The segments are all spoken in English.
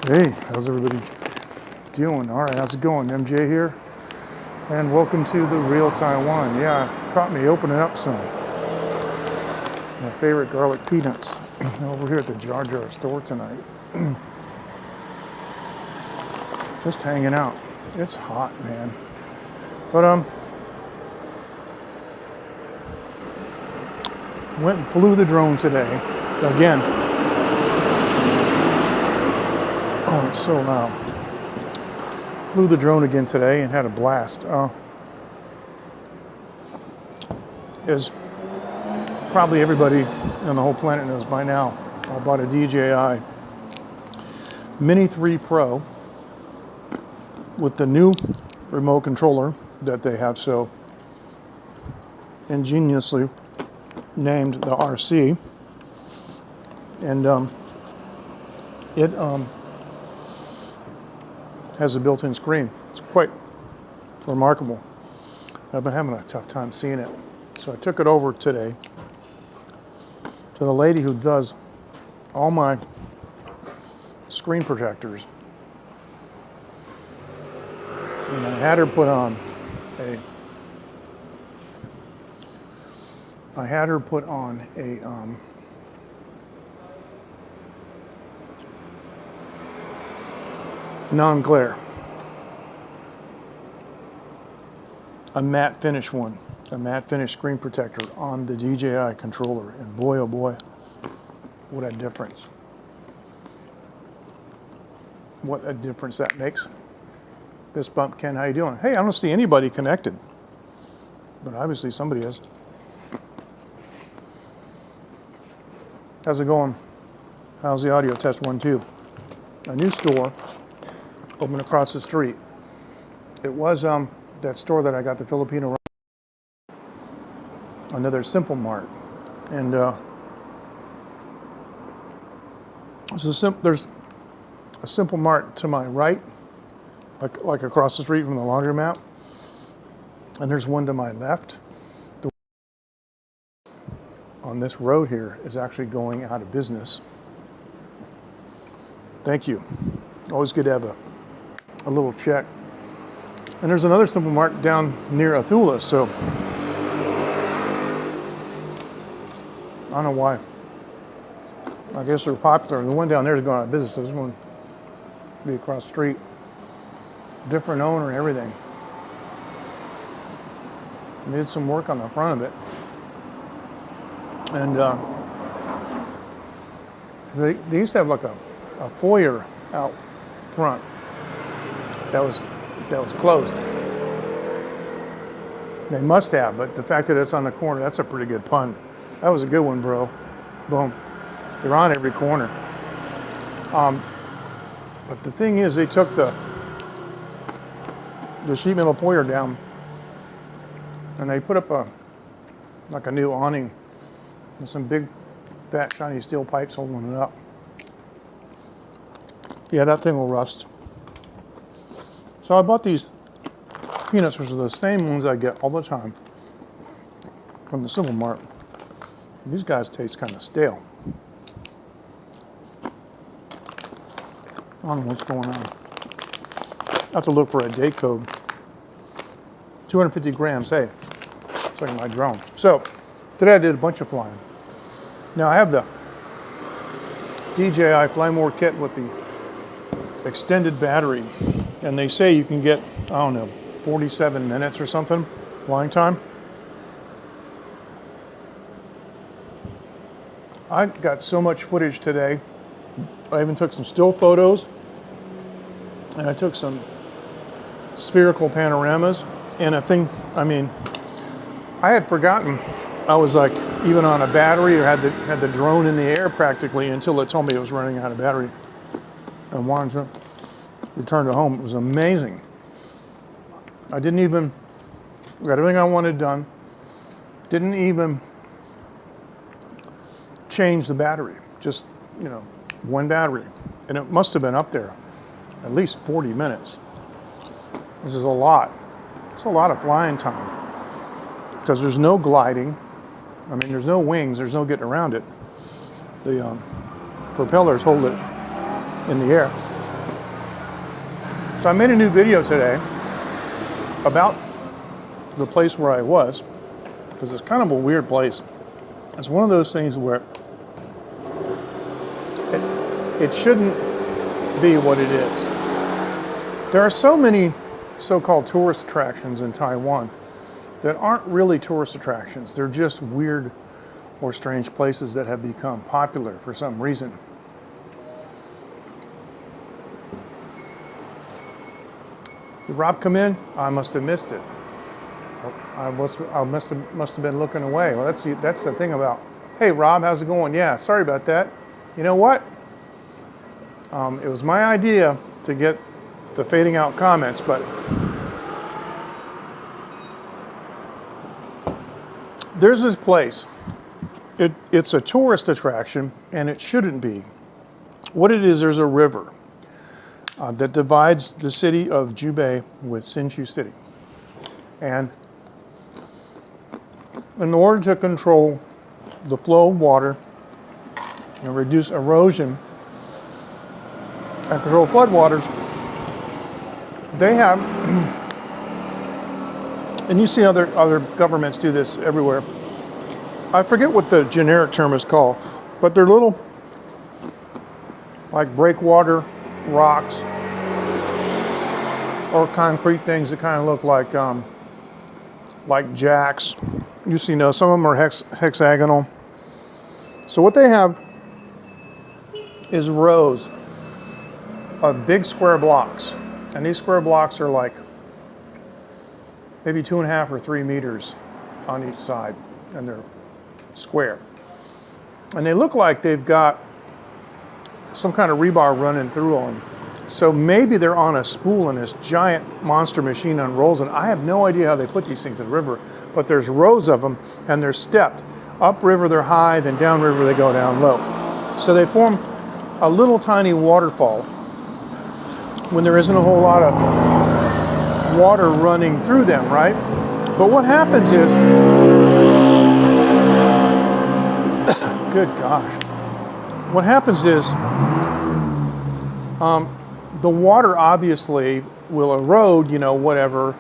Hey, how's everybody doing? All right, how's it going? MJ here, and welcome to the Real Taiwan. Yeah, caught me opening up some my favorite garlic peanuts over here at the Jarjar store tonight. Just hanging out. It's hot, man. But went and flew the drone today again. Oh, it's so loud. Flew the drone again today and had a blast. As probably everybody on the whole planet knows by now, I bought a DJI Mini 3 Pro with the new remote controller that they have so ingeniously named the RC. And it has a built-in screen. It's quite remarkable. I've been having a tough time seeing it. So I took it over today to the lady who does all my screen protectors. And I had her put on a non-glare, a matte finish one, a matte finish screen protector on the DJI controller, and boy oh boy, what a difference. What a difference that makes. Fist bump, Ken, how you doing? Hey, I don't see anybody connected, but obviously somebody is. How's it going? How's the audio? Test 1, 2. A new store opened across the street. It was that store that I got the Filipino, another Simple Mart, and there's a Simple Mart to my right, like across the street from the laundromat, and there's one to my left. The on this road here is actually going out of business. Thank you. Always good to have a little check. And there's another Simple Mart down near Athula, so I don't know why. I guess they're popular. The one down there is going out of business, so this one will be across the street. Different owner and everything. Did some work on the front of it. And they used to have like a foyer out front that was closed. They must have, but the fact that it's on the corner, that's a pretty good pun. That was a good one, bro. Boom. They're on every corner. But the thing is, they took the sheet metal foyer down and they put up a new awning with some big fat shiny steel pipes holding it up. Yeah, that thing will rust. So I bought these peanuts, which are the same ones I get all the time from the Simple Mart. These guys taste kind of stale. I don't know what's going on. I have to look for a date code. 250 grams, hey, it's like my drone. So today I did a bunch of flying. Now I have the DJI Fly More kit with the extended battery, and they say you can get, I don't know, 47 minutes or something flying time. I got so much footage today. I even took some still photos, and I took some spherical panoramas, and a thing, I mean, I had forgotten I was like even on a battery or had the drone in the air practically until it told me it was running out of battery. And wanted to return to home. It was amazing. I got everything I wanted done. Didn't even change the battery. Just, one battery. And it must have been up there at least 40 minutes. Which is a lot. It's a lot of flying time. Because there's no gliding. I mean, there's no wings. There's no getting around it. The propellers hold it in the air. So I made a new video today about the place where I was, because it's kind of a weird place. It's one of those things where it shouldn't be what it is. There are so many so-called tourist attractions in Taiwan that aren't really tourist attractions. They're just weird or strange places that have become popular for some reason. Did Rob come in? I must have missed it. I must have been looking away. Well, that's the thing about, hey Rob, how's it going? Yeah, sorry about that. You know what? It was my idea to get the fading out comments, but there's this place. It's a tourist attraction, and it shouldn't be. What it is, there's a river that divides the city of Jubei with Hsinchu City. And in order to control the flow of water and reduce erosion and control floodwaters, they have, and you see other governments do this everywhere. I forget what the generic term is called, but they're little, like breakwater rocks or concrete things that kind of look like jacks. You see, some of them are hexagonal. So what they have is rows of big square blocks, and these square blocks are like maybe 2.5 or 3 meters on each side, and they're square. And they look like they've got some kind of rebar running through them. So maybe they're on a spool and this giant monster machine unrolls, and I have no idea how they put these things in the river, but there's rows of them and they're stepped. Upriver they're high, then downriver they go down low. So they form a little tiny waterfall when there isn't a whole lot of water running through them, right? But what happens is, good gosh, what happens is the water obviously will erode, whatever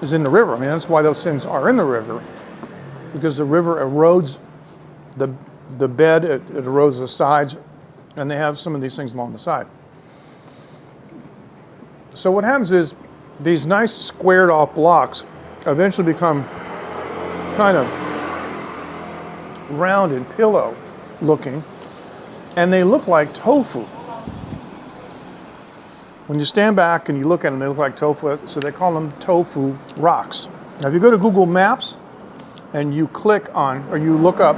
is in the river. I mean, that's why those things are in the river, because the river erodes the bed, it erodes the sides, and they have some of these things along the side. So what happens is these nice squared off blocks eventually become kind of round and pillow looking, and they look like tofu. When you stand back and you look at them, they look like tofu, so they call them tofu rocks. Now, if you go to Google Maps and you click on, or you look up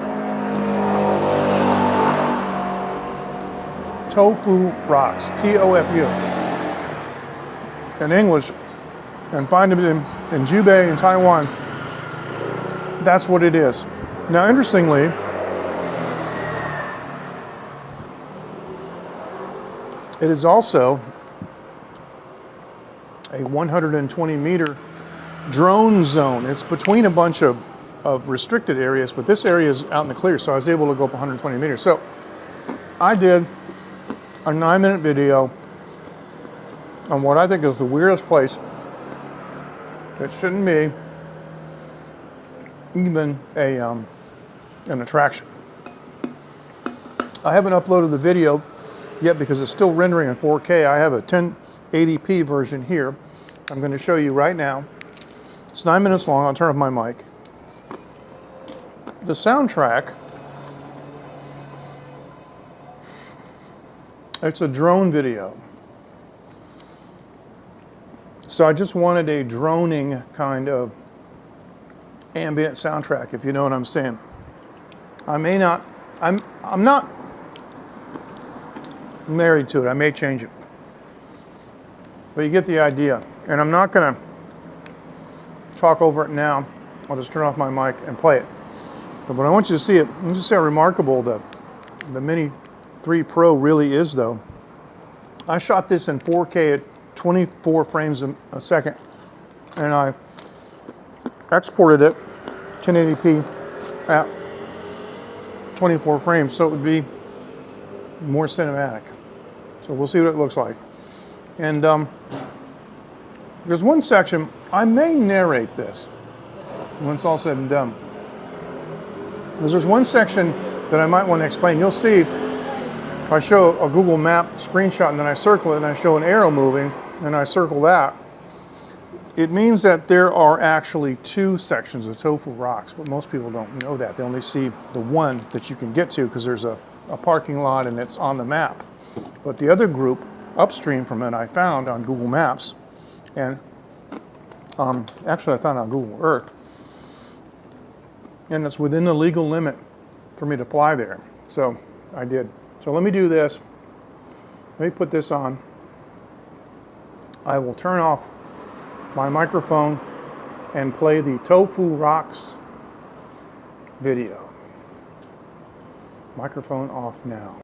tofu rocks, T-O-F-U, in English, and find them in Jubei in Taiwan, that's what it is. Now, interestingly, it is also a 120 meter drone zone. It's between a bunch of restricted areas, but this area is out in the clear, so I was able to go up 120 meters. So I did a 9-minute video on what I think is the weirdest place that shouldn't be even an attraction. I haven't uploaded the video yet because it's still rendering in 4K. I have a 1080p version here. I'm going to show you right now. It's 9 minutes long. I'll turn off my mic. The soundtrack, it's a drone video. So I just wanted a droning kind of ambient soundtrack, if you know what I'm saying. I'm not married to it. I may change it. But you get the idea. And I'm not going to talk over it now. I'll just turn off my mic and play it. But when I want you to see it, let me just see how remarkable the Mini 3 Pro really is, though. I shot this in 4K at 24 frames a second, and I exported it 1080p at 24 frames, so it would be more cinematic. So we'll see what it looks like. And there's one section, I may narrate this when it's all said and done. Because there's one section that I might want to explain. You'll see if I show a Google Map screenshot and then I circle it and I show an arrow moving and I circle that, it means that there are actually two sections of tofu rocks, but most people don't know that. They only see the one that you can get to because there's a parking lot and it's on the map. But the other group upstream from it I found on Google Maps, and actually I found it on Google Earth, and it's within the legal limit for me to fly there. So I did. So let me do this. Let me put this on. I will turn off my microphone and play the Tofu Rocks video. Microphone off now.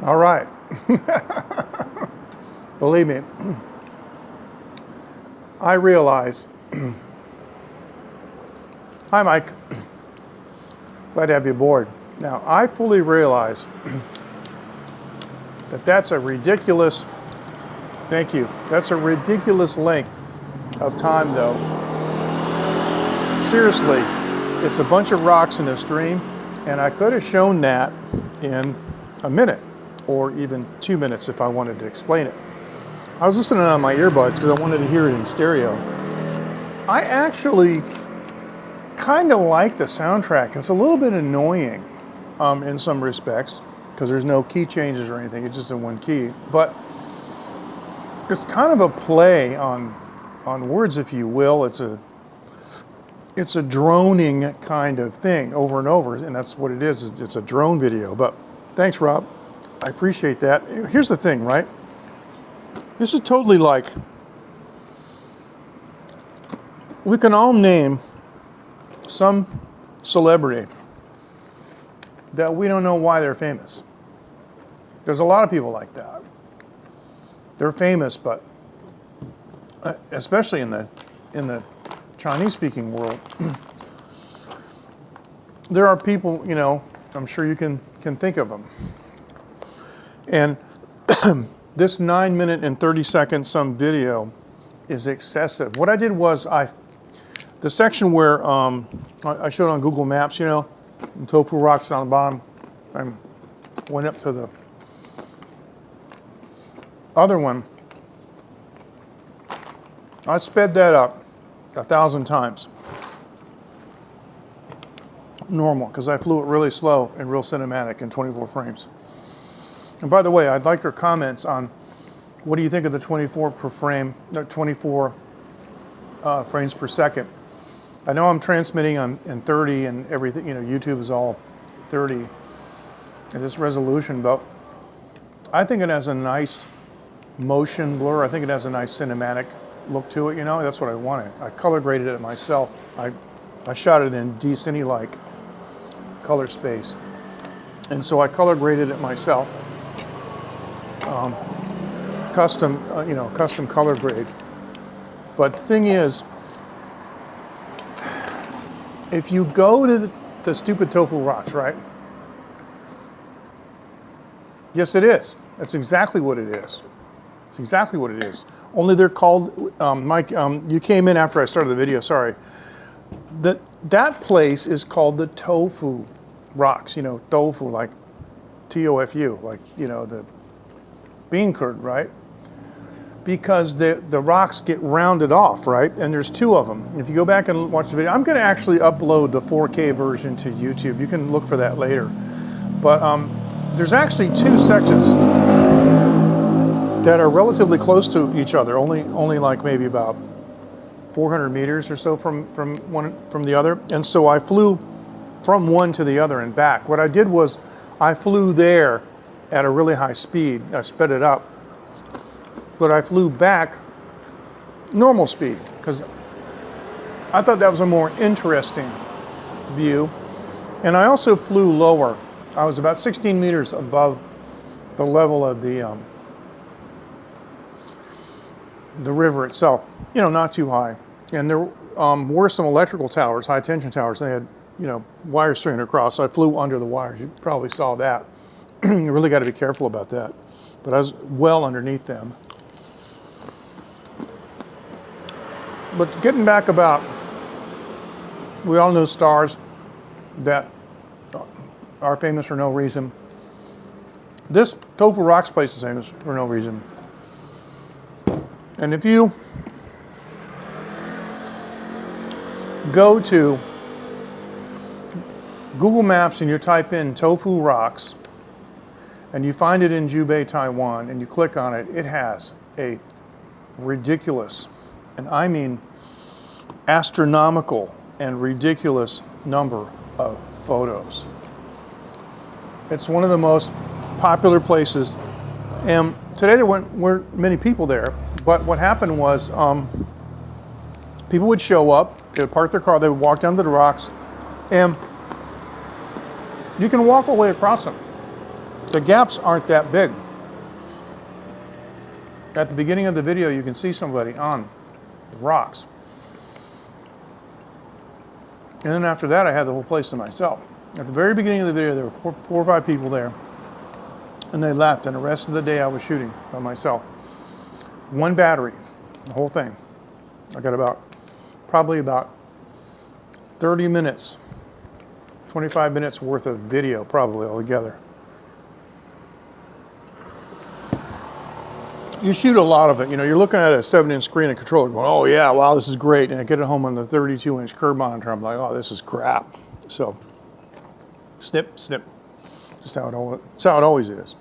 All right. Believe me, I realize. Hi, Mike. Glad to have you aboard. Now, I fully realize that that's a ridiculous, thank you, that's a ridiculous length of time, though. Seriously, it's a bunch of rocks in a stream, and I could have shown that in a minute or even 2 minutes if I wanted to explain it. I was listening on my earbuds because I wanted to hear it in stereo. I actually kind of like the soundtrack. It's a little bit annoying in some respects because there's no key changes or anything. It's just in one key. But it's kind of a play on words, if you will. It's a droning kind of thing over and over, and that's what it is. It's a drone video. But thanks, Rob. I appreciate that. Here's the thing, right? This is totally like, we can all name some celebrity that we don't know why they're famous. There's a lot of people like that. They're famous, but especially in the Chinese-speaking world, there are people, you know, I'm sure you can think of them. And this 9 minute and 30-second some video is excessive. What I did was the section where I showed on Google Maps, you know, tofu rocks down the bottom, I went up to the other one. I sped that up 1,000 times. Normal, because I flew it really slow and real cinematic in 24 frames. And by the way, I'd like your comments on what do you think of the 24 per frame, 24 frames per second. I know I'm transmitting in 30 and everything, you know, YouTube is all 30 at this resolution, but I think it has a nice motion blur. I think it has a nice cinematic look to it, you know, that's what I wanted. I color graded it myself. I shot it in D-Cine-like color space. And so I color graded it myself. Custom color grade. But the thing is, if you go to the stupid tofu rocks, right? Yes, it is. That's exactly what it is. It's exactly what it is. Only they're called, Mike, you came in after I started the video, sorry. That place is called the tofu rocks, you know, tofu, like T-O-F-U, like, you know, the bean curd, right? Because the rocks get rounded off, right? And there's two of them. If you go back and watch the video, I'm gonna actually upload the 4K version to YouTube. You can look for that later. But there's actually two sections that are relatively close to each other, only like maybe about 400 meters or so from the other. And so I flew from one to the other and back. What I did was I flew there at a really high speed. I sped it up. But I flew back normal speed because I thought that was a more interesting view. And I also flew lower. I was about 16 meters above the level of the river itself. You know, not too high. And there were some electrical towers, high tension towers. They had, you know, wires stringing across. So I flew under the wires. You probably saw that. You really got to be careful about that. But I was well underneath them. But getting back about, we all know stars that are famous for no reason. This Tofu Rocks place is famous for no reason. And if you go to Google Maps and you type in Tofu Rocks and you find it in Jubei, Taiwan, and you click on it, it has a ridiculous, and I mean astronomical and ridiculous number of photos. It's one of the most popular places. And today there weren't many people there, but what happened was people would show up, they would park their car, they would walk down to the rocks, and you can walk all the way across them. The gaps aren't that big. At the beginning of the video, you can see somebody on the rocks. And then after that, I had the whole place to myself. At the very beginning of the video, there were four or five people there. And they left, and the rest of the day I was shooting by myself. One battery, the whole thing. I got probably about 30 minutes, 25 minutes worth of video probably altogether. You shoot a lot of it. You know, you're looking at a 7-inch screen and controller going, oh yeah, wow, this is great. And I get it home on the 32-inch curve monitor. I'm like, oh, this is crap. So, snip, snip. Just how it always is.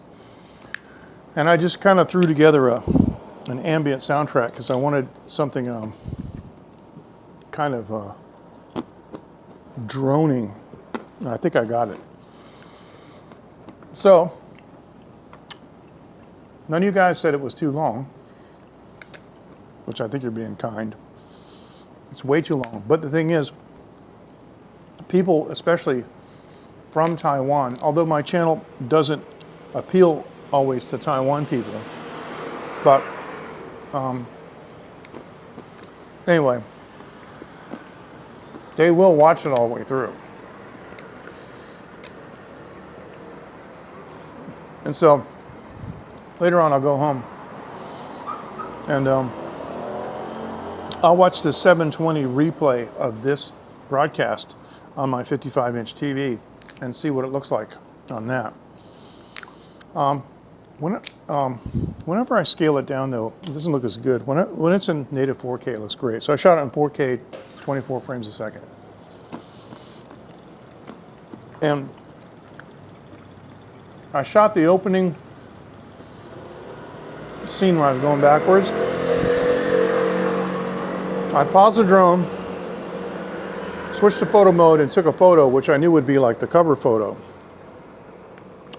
And I just kind of threw together an ambient soundtrack because I wanted something kind of droning. I think I got it. So, none of you guys said it was too long, which I think you're being kind. It's way too long. But the thing is, people, especially from Taiwan, although my channel doesn't appeal always to Taiwan people, but anyway, they will watch it all the way through. And so later on I'll go home and I'll watch the 720 replay of this broadcast on my 55-inch TV and see what it looks like on that. Whenever I scale it down, though, it doesn't look as good. When it's in native 4K, it looks great. So I shot it in 4K, 24 frames a second. And I shot the opening scene where I was going backwards. I paused the drone, switched to photo mode, and took a photo, which I knew would be like the cover photo.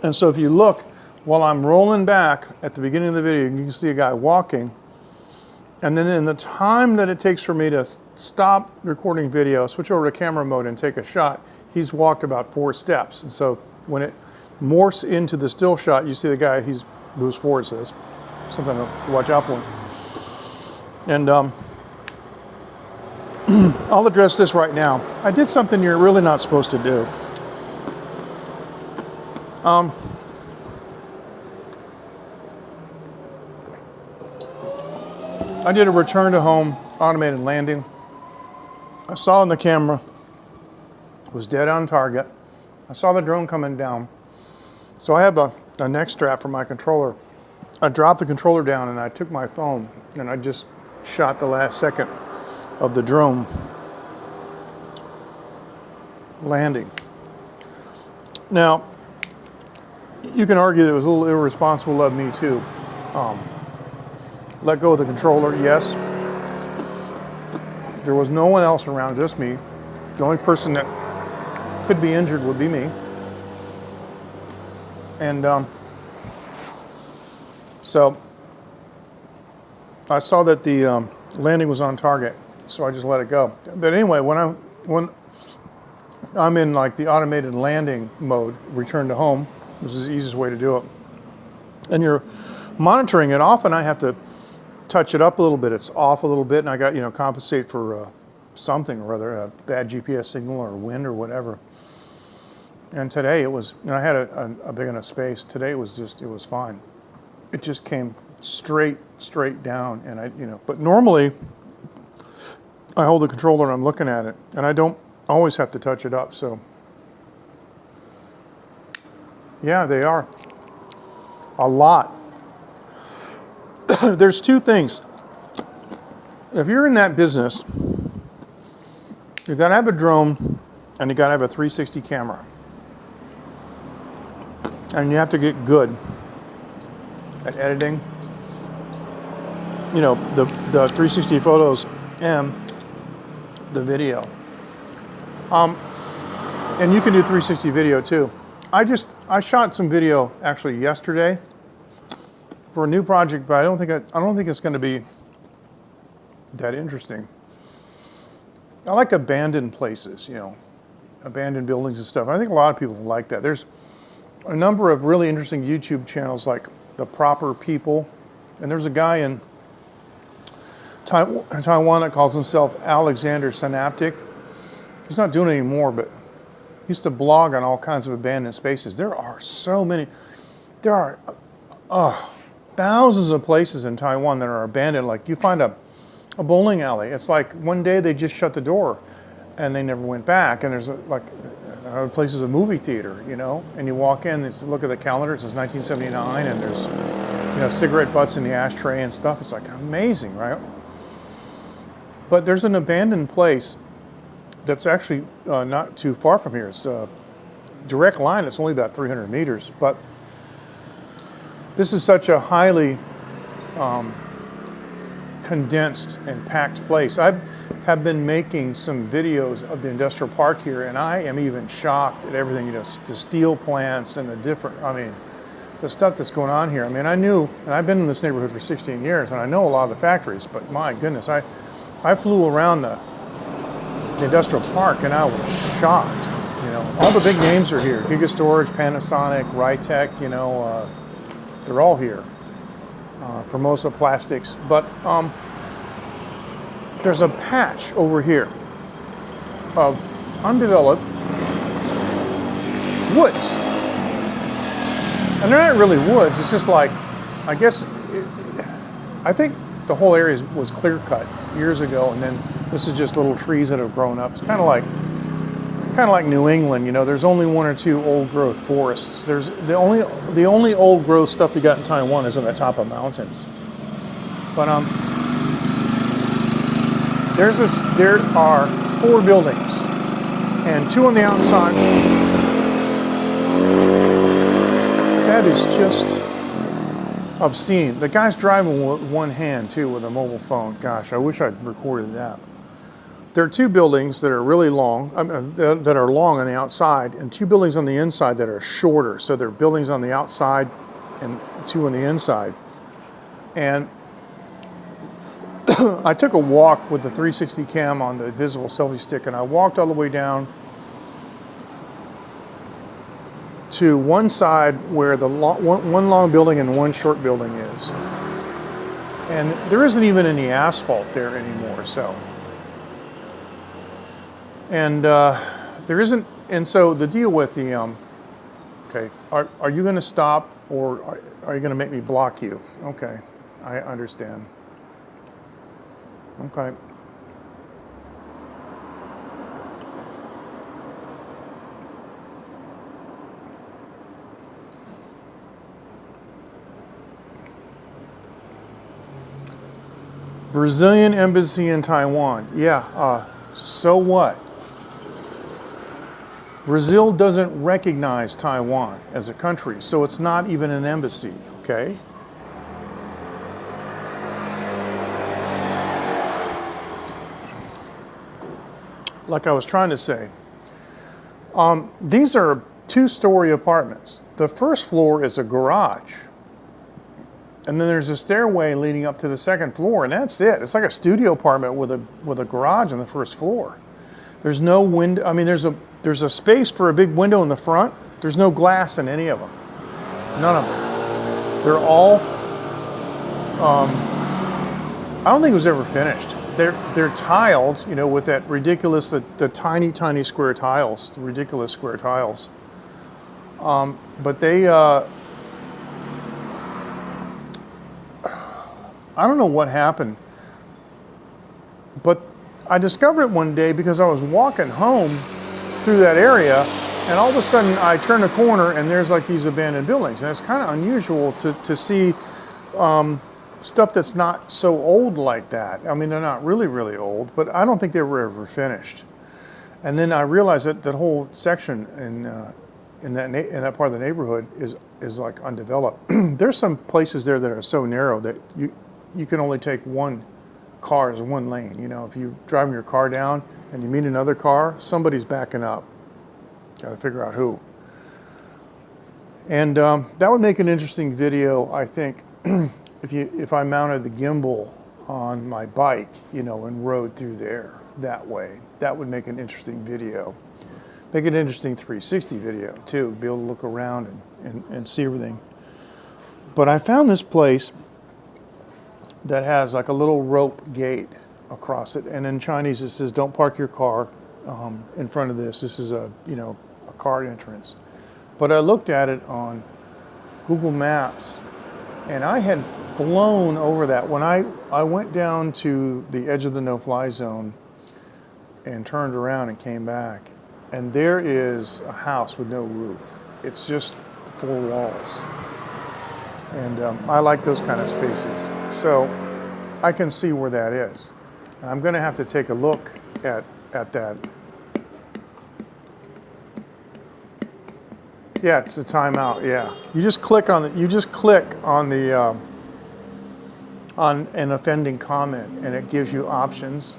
And so if you look, while I'm rolling back at the beginning of the video, you can see a guy walking. And then in the time that it takes for me to stop recording video, switch over to camera mode and take a shot, he's walked about 4 steps. And so when it morphs into the still shot, you see the guy, he's moves forward, so that's something to watch out for. And I'll address this right now. I did something you're really not supposed to do. I did a return to home automated landing. I saw in the camera, it was dead on target. I saw the drone coming down. So I have a neck strap for my controller. I dropped the controller down and I took my phone and I just shot the last second of the drone landing. Now, you can argue that it was a little irresponsible of me too. Let go of the controller, yes. There was no one else around, just me. The only person that could be injured would be me. And so I saw that the landing was on target, so I just let it go. But anyway, when I'm in like the automated landing mode, return to home, which is the easiest way to do it, and you're monitoring it, often I have to touch it up a little bit. It's off a little bit, and I got, compensate for something or other, a bad GPS signal or wind or whatever. And today it was, I had a big enough space. Today it was fine. It just came straight down, and but normally I hold the controller and I'm looking at it, and I don't always have to touch it up. So yeah, they are a lot. There's two things. If you're in that business, you've got to have a drone and you've got to have a 360 camera. And you have to get good at editing, the 360 photos and the video. And you can do 360 video too. I shot some video actually yesterday for a new project, but I don't think it's going to be that interesting. I like abandoned places, abandoned buildings and stuff. I think a lot of people like that. There's a number of really interesting YouTube channels like The Proper People. And there's a guy in Taiwan that calls himself Alexander Synaptic. He's not doing it anymore, but he used to blog on all kinds of abandoned spaces. There are so many. There are thousands of places in Taiwan that are abandoned. Like you find a bowling alley. It's like one day they just shut the door and they never went back. And there's like other places, a movie theater, you know, and you walk in, look at the calendar, it says 1979, and there's, you know, cigarette butts in the ashtray and stuff. It's like amazing, right? But there's an abandoned place that's actually not too far from here. It's a direct line. It's only about 300 meters, but this is such a highly condensed and packed place. I have been making some videos of the industrial park here, and I am even shocked at everything, you know, the steel plants and the different, I mean, the stuff that's going on here. I mean, I knew, and I've been in this neighborhood for 16 years, and I know a lot of the factories, but my goodness, I flew around the industrial park, and I was shocked. You know, all the big names are here: Giga Storage, Panasonic, Rytech. You know, they're all here. Formosa Plastics, but there's a patch over here of undeveloped woods, and they're not really woods. It's just like, I guess, I think the whole area was clear cut years ago, and then this is just little trees that have grown up. It's kind of like New England, you know. There's only one or two old growth forests. There's the only old growth stuff you got in Taiwan is on the top of mountains. But there are 4 buildings, and 2 on the outside. That is just obscene. The guy's driving with one hand too, with a mobile phone. Gosh, I wish I'd recorded that. There are 2 buildings that are really long, that are long on the outside, and 2 buildings on the inside that are shorter. So there are buildings on the outside and 2 on the inside. And I took a walk with the 360 cam on the visible selfie stick, and I walked all the way down to one side where the one long building and one short building is. And there isn't even any asphalt there anymore, so. And there isn't, and so the deal with the, okay, are you gonna stop, or are you gonna make me block you? Okay, I understand. Okay. Brazilian embassy in Taiwan. Yeah, so what? Brazil doesn't recognize Taiwan as a country, so it's not even an embassy, okay? Like I was trying to say, these are 2-story apartments. The first floor is a garage. And then there's a stairway leading up to the 2nd floor, and that's it. It's like a studio apartment with a garage on the 1st floor. There's no window. I mean, there's a space for a big window in the front. There's no glass in any of them. None of them. They're all. I don't think it was ever finished. They're tiled, you know, with that ridiculous the tiny square tiles, the ridiculous square tiles. But they. I don't know what happened, but I discovered it one day because I was walking home through that area, and all of a sudden I turn a corner and there's like these abandoned buildings. And it's kind of unusual to see stuff that's not so old like that. I mean, they're not really old, but I don't think they were ever finished. And then I realized that that whole section in that part of the neighborhood is like undeveloped. There's some places there that are so narrow that you can only take one car as one lane. You know, if you're driving your car down and you meet another car, somebody's backing up. Got to figure out who. And that would make an interesting video, I think, if I mounted the gimbal on my bike, you know, and rode through there that way. That would make an interesting video. Make it an interesting 360 video too, be able to look around and see everything. But I found this place that has like a little rope gate across it, and in Chinese it says, "Don't park your car in front of this. This is a a car entrance." But I looked at it on Google Maps, and I had flown over that when I went down to the edge of the no-fly zone and turned around and came back, and there is a house with no roof. It's just 4 walls, and I like those kind of spaces. So I can see where that is. And I'm going to have to take a look at that. Yeah, it's a timeout. Yeah, you just click on on an offending comment, and it gives you options.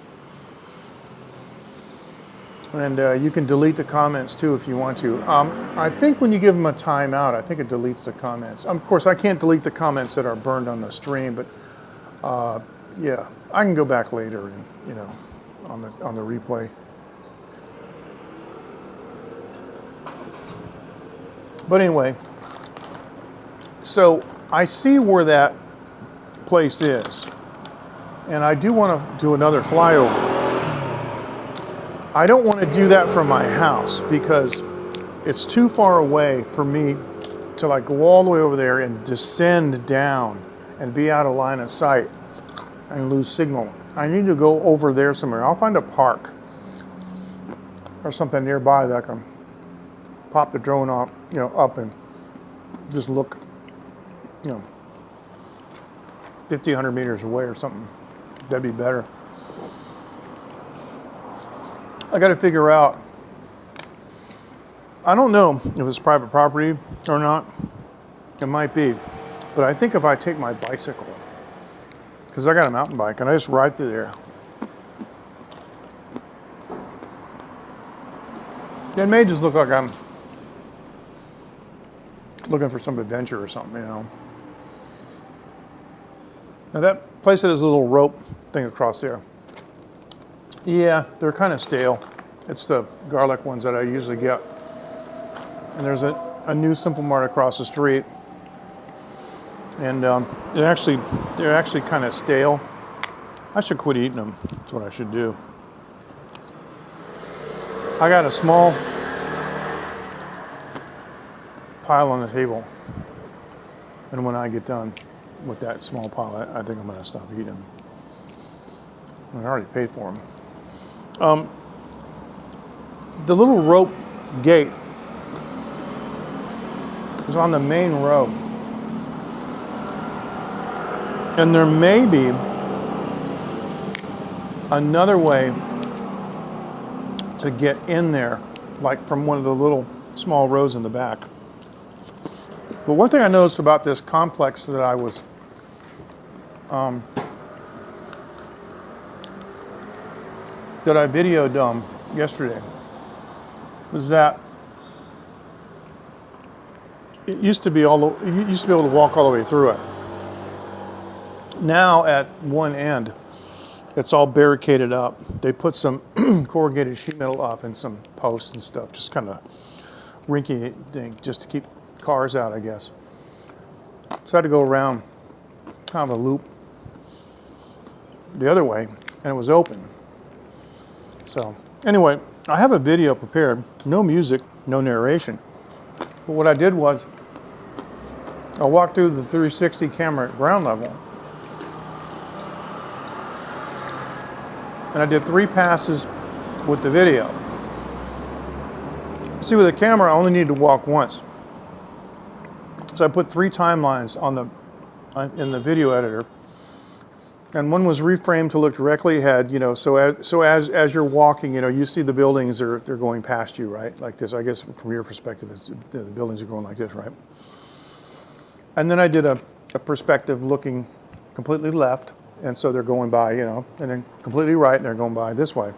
And you can delete the comments too if you want to. I think when you give them a timeout, I think it deletes the comments. Of course, I can't delete the comments that are burned on the stream, but yeah, I can go back later and on the replay. But anyway, so I see where that place is, and I do want to do another flyover. I don't want to do that from my house because it's too far away for me to like go all the way over there and descend down and be out of line of sight and lose signal. I need to go over there somewhere. I'll find a park or something nearby that I can pop the drone up, up and just look, 50, 100 meters away or something. That'd be better. I got to figure out, I don't know if it's private property or not. It might be. But I think if I take my bicycle, because I got a mountain bike, and I just ride through there, it may just look like I'm looking for some adventure or something, Now that place that has a little rope thing across there, yeah, they're kind of stale. It's the garlic ones that I usually get. And there's a new Simple Mart across the street. And they're actually kind of stale. I should quit eating them. That's what I should do. I got a small pile on the table. And when I get done with that small pile, I think I'm going to stop eating them. I already paid for them. The little rope gate is on the main road. And there may be another way to get in there, like from one of the little small roads in the back. But one thing I noticed about this complex that I was that I videoed yesterday was that it used to be you used to be able to walk all the way through it. Now at one end, it's all barricaded up. They put some corrugated sheet metal up and some posts and stuff, just kind of rinky dink, just to keep cars out, I guess. So I had to go around kind of a loop the other way, and it was open. So anyway, I have a video prepared, no music, no narration. But what I did was I walked through the 360 camera at ground level, and I did 3 passes with the video. See, with the camera, I only need to walk once. So I put 3 timelines in the video editor, and one was reframed to look directly ahead. So as you're walking, you see the buildings they're going past you, right? Like this. I guess from your perspective, the buildings are going like this, right? And then I did a perspective looking completely left, and so they're going by, and then completely right, and they're going by this way.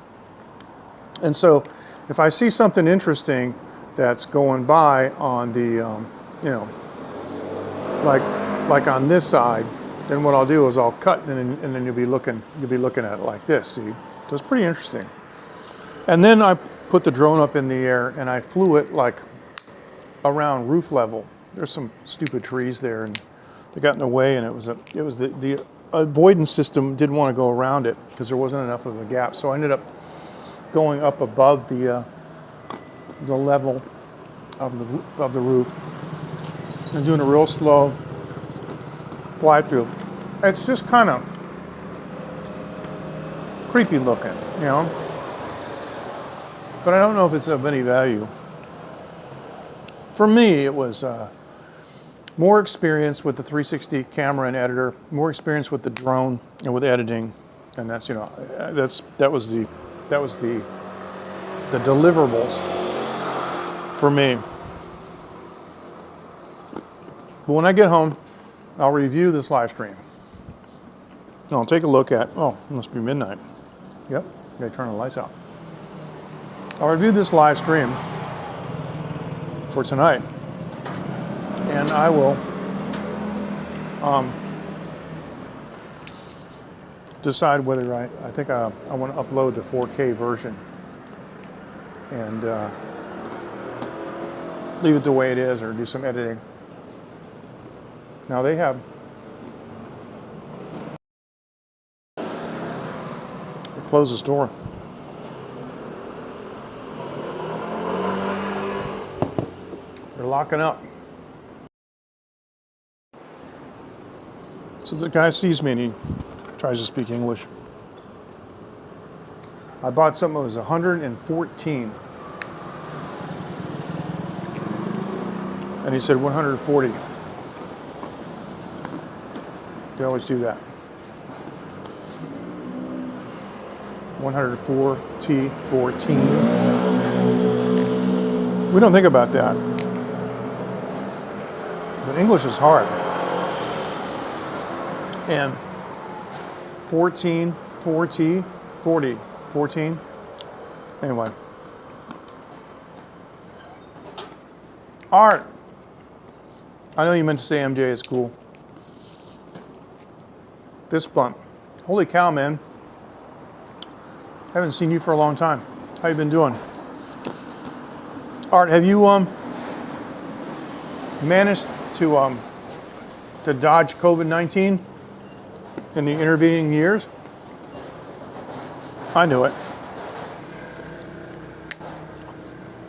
And so if I see something interesting that's going by on the, like on this side, then what I'll do is I'll cut, and then you'll be looking at it like this. See, so it's pretty interesting. And then put the drone up in the air and I flew it like around roof level. There's some stupid trees there and they got in the way, and it was the avoidance system didn't want to go around it because there wasn't enough of a gap. So I ended up going up above the level of the roof and doing a real slow fly through. It's just kind of creepy looking, you know, but I don't know if it's of any value. For me, it was more experience with the 360 camera and editor, more experience with the drone and with editing, and that's, you know, that was the deliverables for me. But when I get home, I'll review this live stream. I'll take a look at, oh, it must be midnight. Yep, gotta turn the lights out. I'll review this live stream for tonight, and I will decide whether I think I want to upload the 4K version and leave it the way it is or do some editing. Now they have, close this door. They're locking up. So the guy sees me and he tries to speak English. I bought something that was 114. And he said 140. They always do that. 104 T14. We don't think about that. But English is hard. And 14, 4T, 40, 14. Anyway. Art. I know you meant to say MJ is cool. Fist bump. Holy cow, man. Haven't seen you for a long time. How you been doing? Art, have you managed to dodge COVID-19 in the intervening years? I knew it.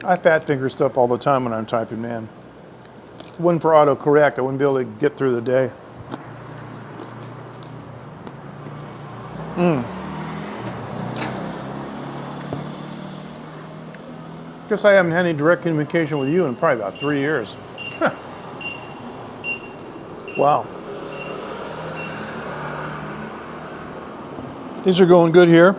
I fat finger stuff all the time when I'm typing, man. If it wasn't for autocorrect, I wouldn't be able to get through the day. Guess I haven't had any direct communication with you in probably about 3 years. Huh. Wow. Things are going good here.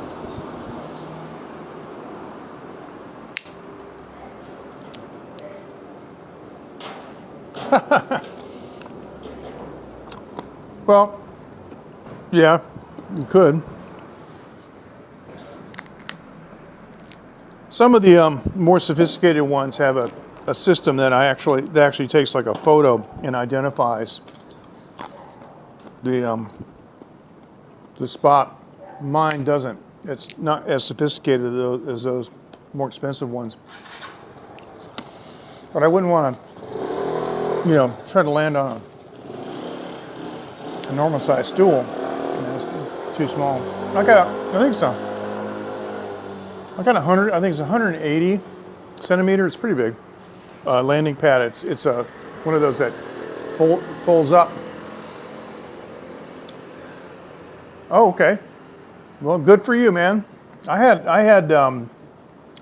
Well, yeah, you could. Some of the more sophisticated ones have a system that actually takes like a photo and identifies the spot. Mine doesn't. It's not as sophisticated as those more expensive ones. But I wouldn't want to, you know, try to land on a normal sized stool. You know, it's too small. I think so. I got 100. I think it's 180 centimeter. It's pretty big. Landing pad. It's one of those that folds up. Oh, okay. Well, good for you, man. I had a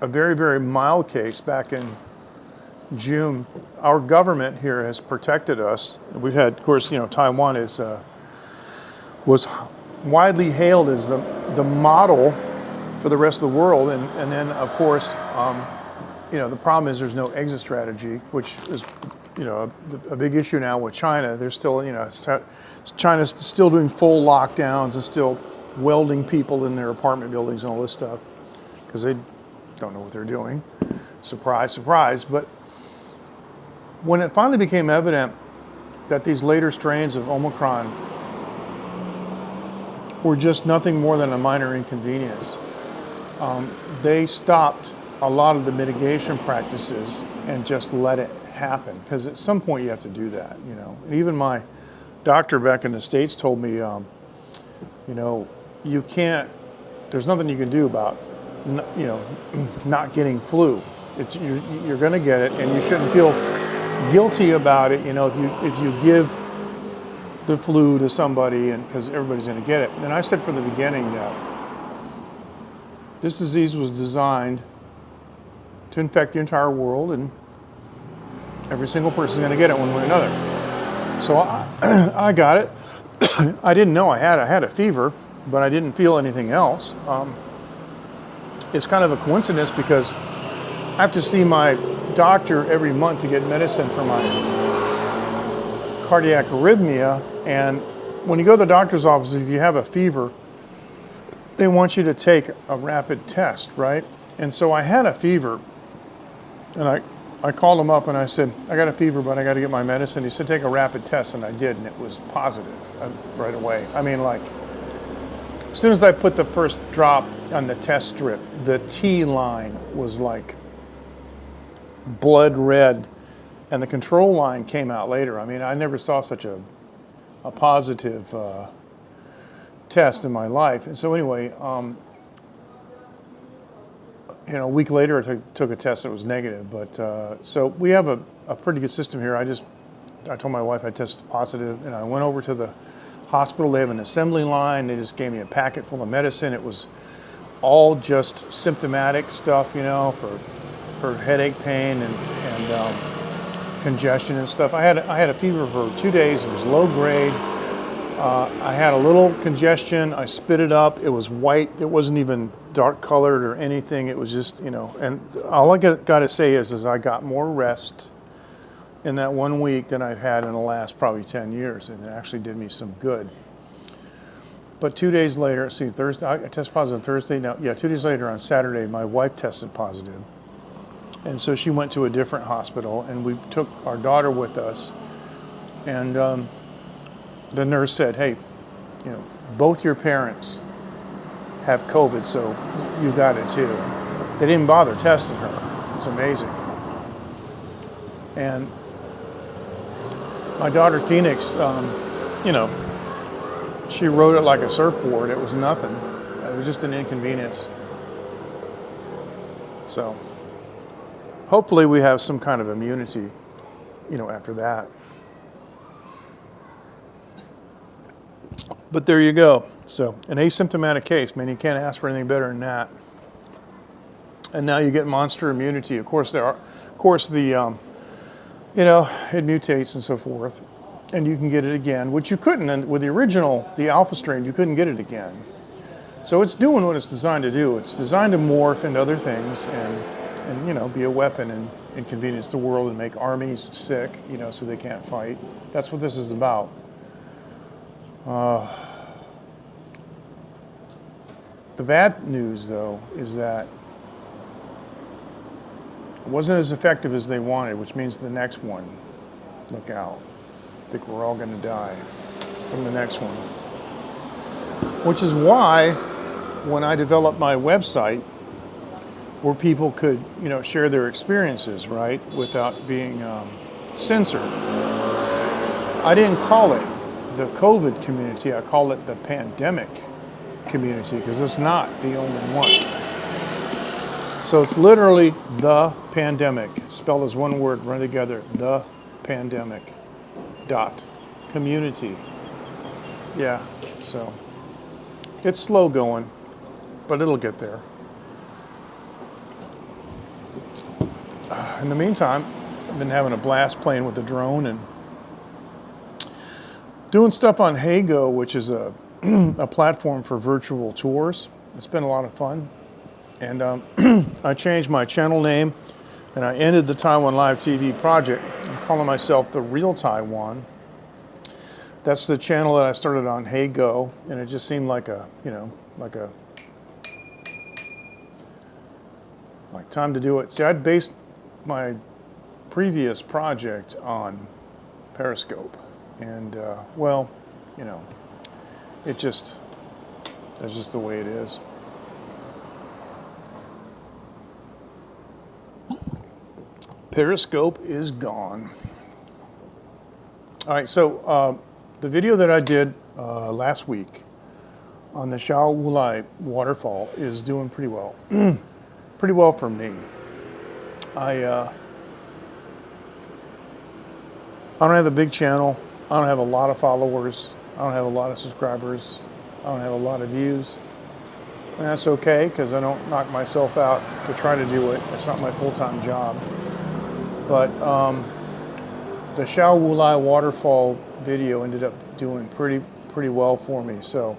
very, very mild case back in June. Our government here has protected us. We've had, of course, you know, Taiwan was widely hailed as the model for the rest of the world, and then of course, you know, the problem is there's no exit strategy, which is, you know, a big issue now with China. They're still, you know, China's still doing full lockdowns and still welding people in their apartment buildings and all this stuff because they don't know what they're doing. Surprise, surprise. But when it finally became evident that these later strains of Omicron were just nothing more than a minor inconvenience, they stopped a lot of the mitigation practices and just let it happen. Because at some point you have to do that, you know. And even my doctor back in the States told me, you know, you can't, there's nothing you can do about, you know, not getting flu. It's, you're going to get it, and you shouldn't feel guilty about it, you know, if you give the flu to somebody, and because everybody's going to get it. And I said from the beginning that this disease was designed to infect the entire world, and every single person is going to get it one way or another. So I got it. I didn't know I had a fever, but I didn't feel anything else. It's kind of a coincidence because I have to see my doctor every month to get medicine for my cardiac arrhythmia. And when you go to the doctor's office, if you have a fever, they want you to take a rapid test, right? And so I had a fever, and I called him up and I said, I got a fever, but I got to get my medicine. He said, take a rapid test, and I did, and it was positive right away. I mean, like, as soon as I put the first drop on the test strip, the T line was like blood red, and the control line came out later. I mean, I never saw such a positive test in my life. And so anyway, you know, a week later I took a test that was negative. But so we have a pretty good system here. I told my wife I tested positive, and I went over to the hospital. They have an assembly line. They just gave me a packet full of medicine. It was all just symptomatic stuff, you know, for headache, pain, and congestion and stuff. I had a fever for 2 days. It was low grade. I had a little congestion. I spit it up. It was white. It wasn't even dark colored or anything. It was just, you know, and all I got to say is I got more rest in that 1 week than I've had in the last probably 10 years. And it actually did me some good. But 2 days later, Thursday, I tested positive Thursday. Now, yeah, 2 days later on Saturday, my wife tested positive. And so she went to a different hospital, and we took our daughter with us. And the nurse said, hey, you know, both your parents have COVID, so you got it too. They didn't bother testing her. It's amazing. And my daughter Phoenix, you know, she rode it like a surfboard. It was nothing. It was just an inconvenience. So hopefully we have some kind of immunity, you know, after that. But there you go. So an asymptomatic case, man, you can't ask for anything better than that. And now you get monster immunity. Of course, the you know, it mutates and so forth, and you can get it again, which you couldn't. And with the original, the alpha strain, you couldn't get it again. So it's doing what it's designed to do. It's designed to morph into other things and you know, be a weapon and inconvenience the world and make armies sick, you know, so they can't fight. That's what this is about. The bad news, though, is that it wasn't as effective as they wanted, which means the next one, look out. I think we're all going to die from the next one. Which is why, when I developed my website, where people could, you know, share their experiences, right, without being censored, I didn't call it the COVID community. I call it the pandemic community, because it's not the only one. So it's literally the pandemic, spelled as one word, run together, the pandemic dot community. Yeah, so it's slow going, but it'll get there. In the meantime, I've been having a blast playing with the drone and doing stuff on Heygo, which is a platform for virtual tours. It's been a lot of fun. And I changed my channel name, and I ended the Taiwan Live TV project. I'm calling myself The Real Taiwan. That's the channel that I started on Heygo, and it just seemed like a, you know, like time to do it. See, I'd based my previous project on Periscope, and well, you know, that's just the way it is. periscope is gone. All right, so the video that I did last week on the Shao Wulai waterfall is doing pretty well. Pretty well for me. I don't have a big channel. I don't have a lot of followers. I don't have a lot of subscribers. I don't have a lot of views. And that's okay, because I don't knock myself out to try to do it. It's not my full-time job. But the Shao Wulai waterfall video ended up doing pretty well for me. So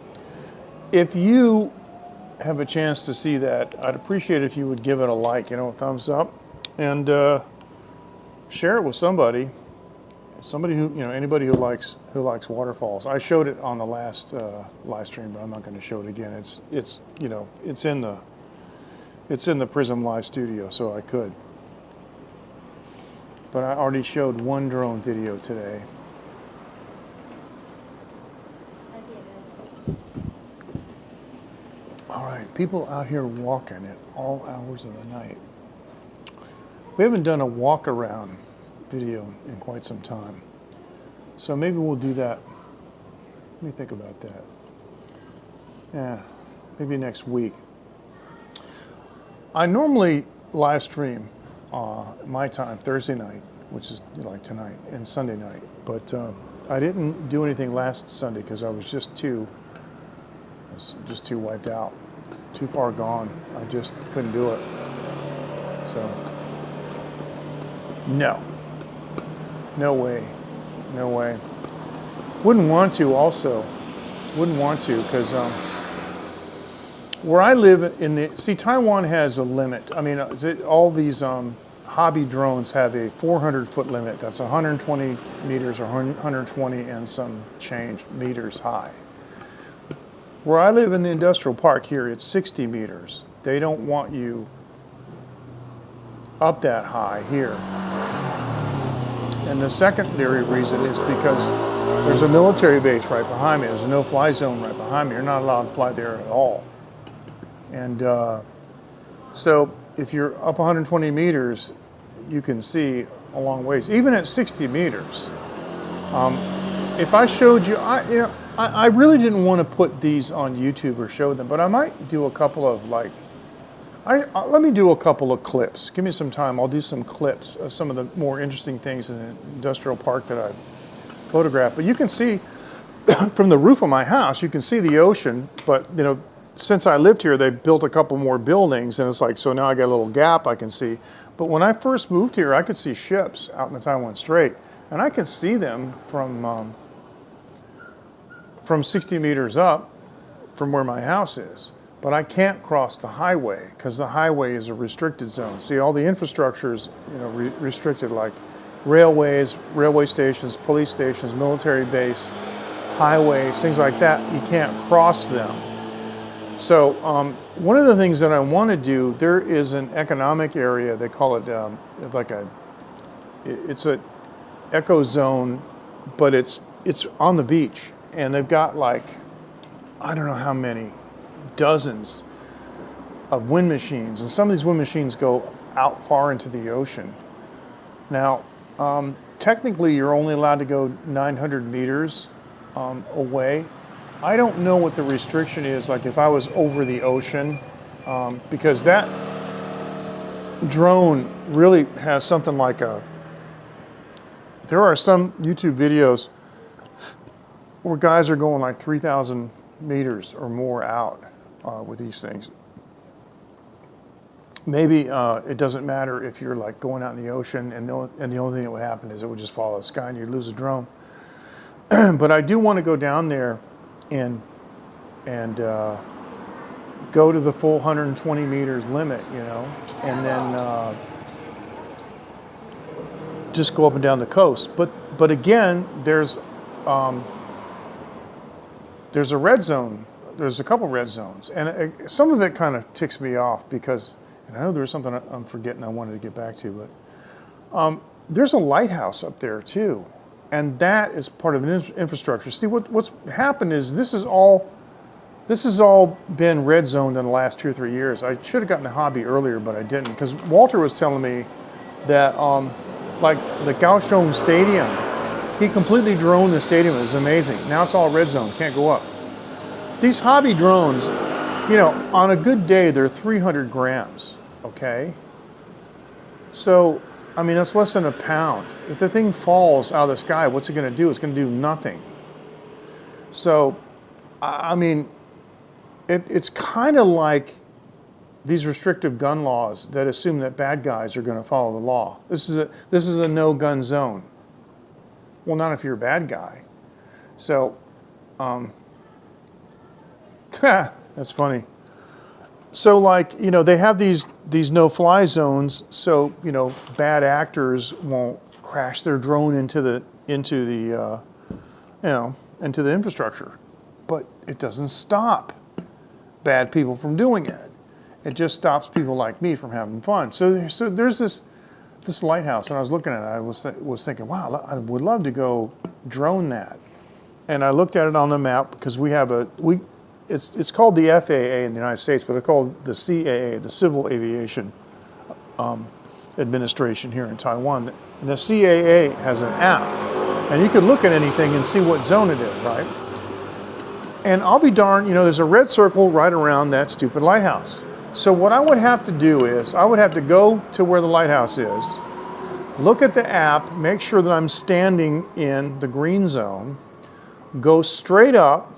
if you have a chance to see that, I'd appreciate if you would give it a like, a thumbs up, and share it with somebody who, anybody who likes waterfalls. I showed it on the last live stream, but I'm not going to show it again. It's in the Prism Live studio, so I could. But I already showed one drone video today. All right, people out here walking at all hours of the night. We haven't done a walk around video in quite some time. So maybe we'll do that. Let me think about that. Yeah, maybe next week. I normally live stream my time, Thursday night, which is like tonight, and Sunday night. But I didn't do anything last Sunday because I was just too wiped out, too far gone. I just couldn't do it. So, no way. Wouldn't want to also. Wouldn't want to, because where I live Taiwan has a limit. I mean, all these hobby drones have a 400-foot limit. That's 120 meters or 120 and some change meters high. Where I live in the industrial park here, it's 60 meters. They don't want you up that high here. And the secondary reason is because there's a military base right behind me. There's a no-fly zone right behind me. You're not allowed to fly there at all. And so if you're up 120 meters, you can see a long ways. Even at 60 meters, if I showed you, I really didn't want to put these on YouTube or show them, but I might do a couple of let me do a couple of clips. Give me some time. I'll do some clips of some of the more interesting things in the industrial park that I photographed. But you can see from the roof of my house, you can see the ocean. But since I lived here, they built a couple more buildings, and it's like, so now I got a little gap I can see. But when I first moved here, I could see ships out in the Taiwan Strait, and I can see them from 60 meters up from where my house is. But I can't cross the highway because the highway is a restricted zone. See, all the infrastructure is restricted, like railways, railway stations, police stations, military base, highways, things like that. You can't cross them. So one of the things that I want to do, there is an economic area. They call it it's a eco zone, but it's on the beach, and they've got I don't know how many dozens of wind machines, and some of these wind machines go out far into the ocean. Now, technically, you're only allowed to go 900 meters away. I don't know what the restriction is, like if I was over the ocean, because that drone really has something like there are some YouTube videos where guys are going like 3,000 meters or more out with these things. Maybe it doesn't matter if you're going out in the ocean, and the only thing that would happen is it would just follow the sky and you'd lose a drone. But I do want to go down there and go to the full 120 meters limit, and then just go up and down the coast. But again, there's a red zone. There's a couple red zones, and some of it kind of ticks me off because, and I know there's something I'm forgetting I wanted to get back to, but there's a lighthouse up there too, and that is part of an infrastructure. See, what's happened is this has all been red zoned in the last 2 or 3 years. I should have gotten the hobby earlier, but I didn't, because Walter was telling me that, like the Kaohsiung Stadium, he completely droned the stadium. It was amazing. Now it's all red zone, can't go up. These hobby drones, you know, on a good day, they're 300 grams, okay? So, I mean, that's less than a pound. If the thing falls out of the sky, what's it gonna do? It's gonna do nothing. So, I mean, it's kind of like these restrictive gun laws that assume that bad guys are gonna follow the law. This is a no-gun zone. Well, not if you're a bad guy. So, that's funny. So, like, you know, they have these no-fly zones, so, you know, bad actors won't crash their drone into the infrastructure. But it doesn't stop bad people from doing it. It just stops people like me from having fun. So there's this lighthouse, and I was looking at it. I was thinking, wow, I would love to go drone that. And I looked at it on the map because it's called the FAA in the United States, but it's called the CAA, the Civil Aviation Administration here in Taiwan. And the CAA has an app, and you could look at anything and see what zone it is, right? And I'll be darned, you know, there's a red circle right around that stupid lighthouse. So what I would have to do is I would have to go to where the lighthouse is, look at the app, make sure that I'm standing in the green zone, go straight up,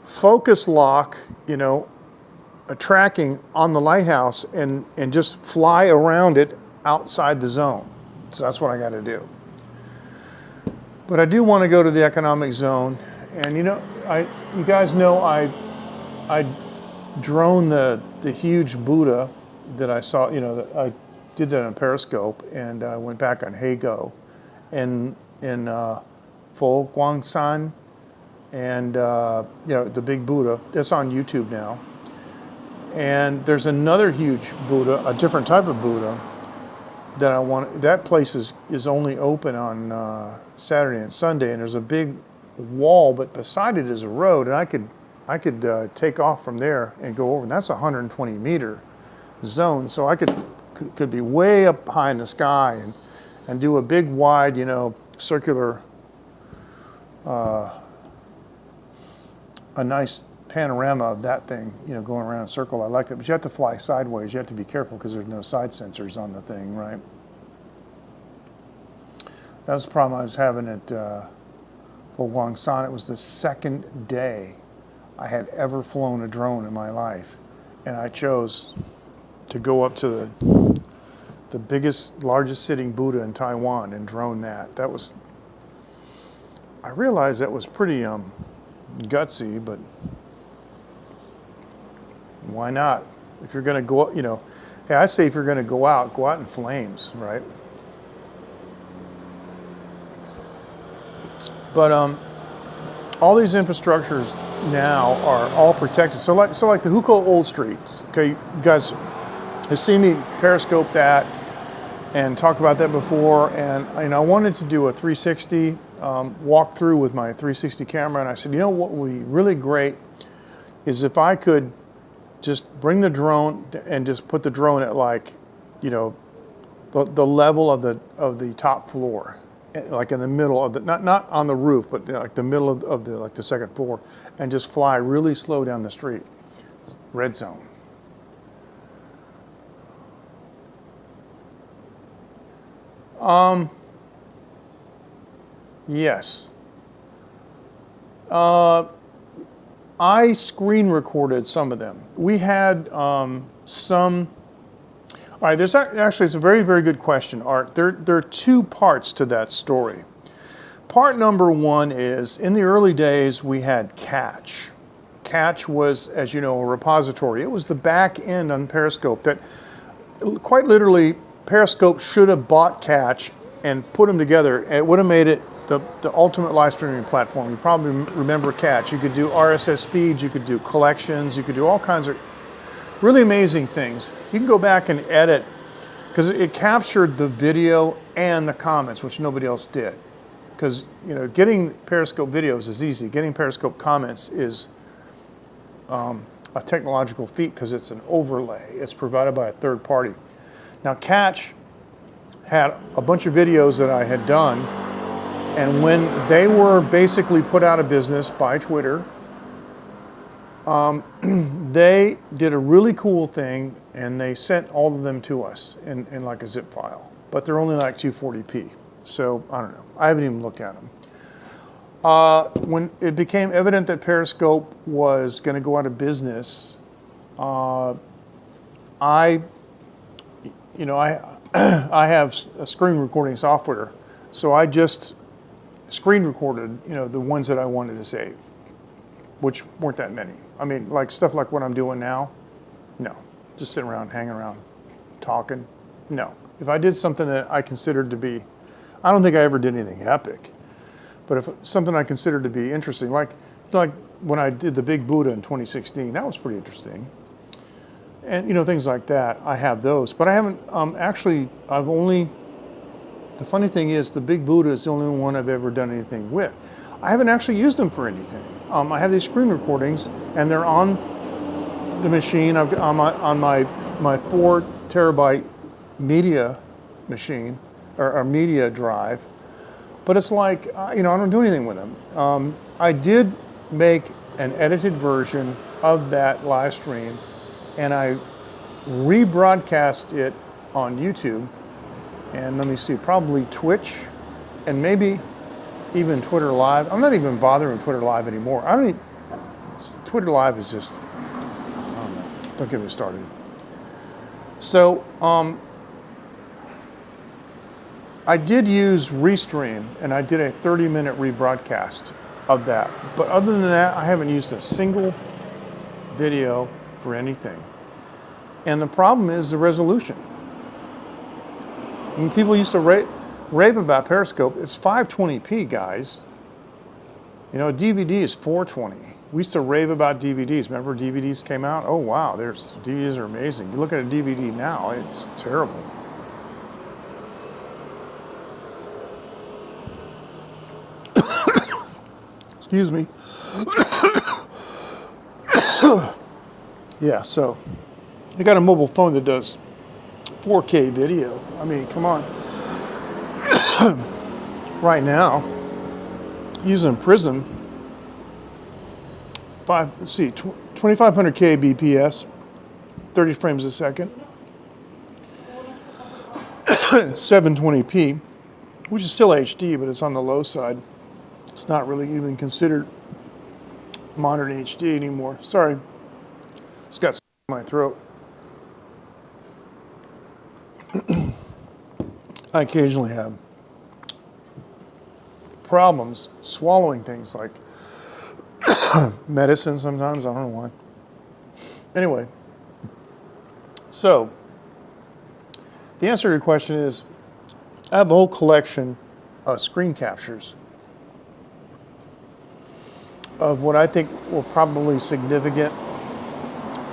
focus lock, you know, a tracking on the lighthouse and just fly around it outside the zone. So that's what I got to do. But I do want to go to the economic zone. And you know, you guys know I drone the huge Buddha that I saw, you know, that I did that on Periscope, and I went back on Heigo in Fo Guangsan, and you know, the big Buddha that's on YouTube now. And there's another huge Buddha, a different type of Buddha that I want. That place is only open on Saturday and Sunday, and there's a big wall, but beside it is a road, and I could take off from there and go over, and that's a 120-meter zone, so I could be way up high in the sky and do a big, wide, you know, circular, a nice panorama of that thing, you know, going around in a circle. I like that, but you have to fly sideways. You have to be careful because there's no side sensors on the thing, right? That's the problem I was having at for Guangsan. It was the second day I had ever flown a drone in my life, and I chose to go up to the biggest, largest sitting Buddha in Taiwan and drone that. That was, I realized that was pretty gutsy, but why not? If you're going to go, you know, hey, I say if you're going to go out in flames, right? But all these infrastructures now are all protected. So like the Hukou Old Streets. Okay, you guys have seen me Periscope that and talk about that before, and I wanted to do a 360 walk through with my 360 camera, and I said, you know what would be really great is if I could just bring the drone and just put the drone at, like, you know, the level of the top floor, like in the middle of the, not on the roof, but like the middle of the, like the second floor, and just fly really slow down the street. It's red zone. Yes. I screen recorded some of them. We had some. All right, there's actually, it's a very, very good question, Art. There are two parts to that story. Part number one is, in the early days, we had Catch. Catch was, as you know, a repository. It was the back end on Periscope that, quite literally, Periscope should have bought Catch and put them together. It would have made it the ultimate live streaming platform. You probably remember Catch. You could do RSS feeds, you could do collections, you could do all kinds of really amazing things. You can go back and edit, because it captured the video and the comments, which nobody else did. Because, you know, getting Periscope videos is easy. Getting Periscope comments is a technological feat because it's an overlay. It's provided by a third party. Now, Catch had a bunch of videos that I had done, and when they were basically put out of business by Twitter, they did a really cool thing, and they sent all of them to us in like a zip file, but they're only like 240p. So I don't know. I haven't even looked at them. When it became evident that Periscope was going to go out of business, I have a screen recording software, so I just screen recorded, the ones that I wanted to save, which weren't that many. I mean, like stuff like what I'm doing now, no. Just sitting around, hanging around, talking, no. If I did something that I considered to be, I don't think I ever did anything epic, but if something I considered to be interesting, like when I did the Big Buddha in 2016, that was pretty interesting. And things like that, I have those, but I haven't the funny thing is the Big Buddha is the only one I've ever done anything with. I haven't actually used them for anything. I have these screen recordings, and they're on the machine. I've got on my 4 terabyte media machine, or media drive, but it's like, I don't do anything with them. I did make an edited version of that live stream, and I rebroadcast it on YouTube, and let me see, probably Twitch, and maybe even Twitter Live. I'm not even bothering Twitter Live anymore. Twitter Live is just, I don't know, don't get me started. So, I did use Restream, and I did a 30-minute rebroadcast of that. But other than that, I haven't used a single video for anything. And the problem is the resolution. When people used to rave about Periscope, it's 520p, guys. A DVD is 420. We used to rave about DVDs. Remember DVDs came out? Oh, wow, DVDs are amazing. You look at a DVD now, it's terrible. Excuse me. Yeah, so I got a mobile phone that does 4K video. I mean, come on. Right now, using Prism, 2500K BPS, 30 frames a second, 720p, which is still HD, but it's on the low side. It's not really even considered modern HD anymore. Sorry, it's got in my throat. I occasionally have problems swallowing things like medicine sometimes. I don't know why. Anyway, so the answer to your question is I have a whole collection of screen captures of what I think were probably significant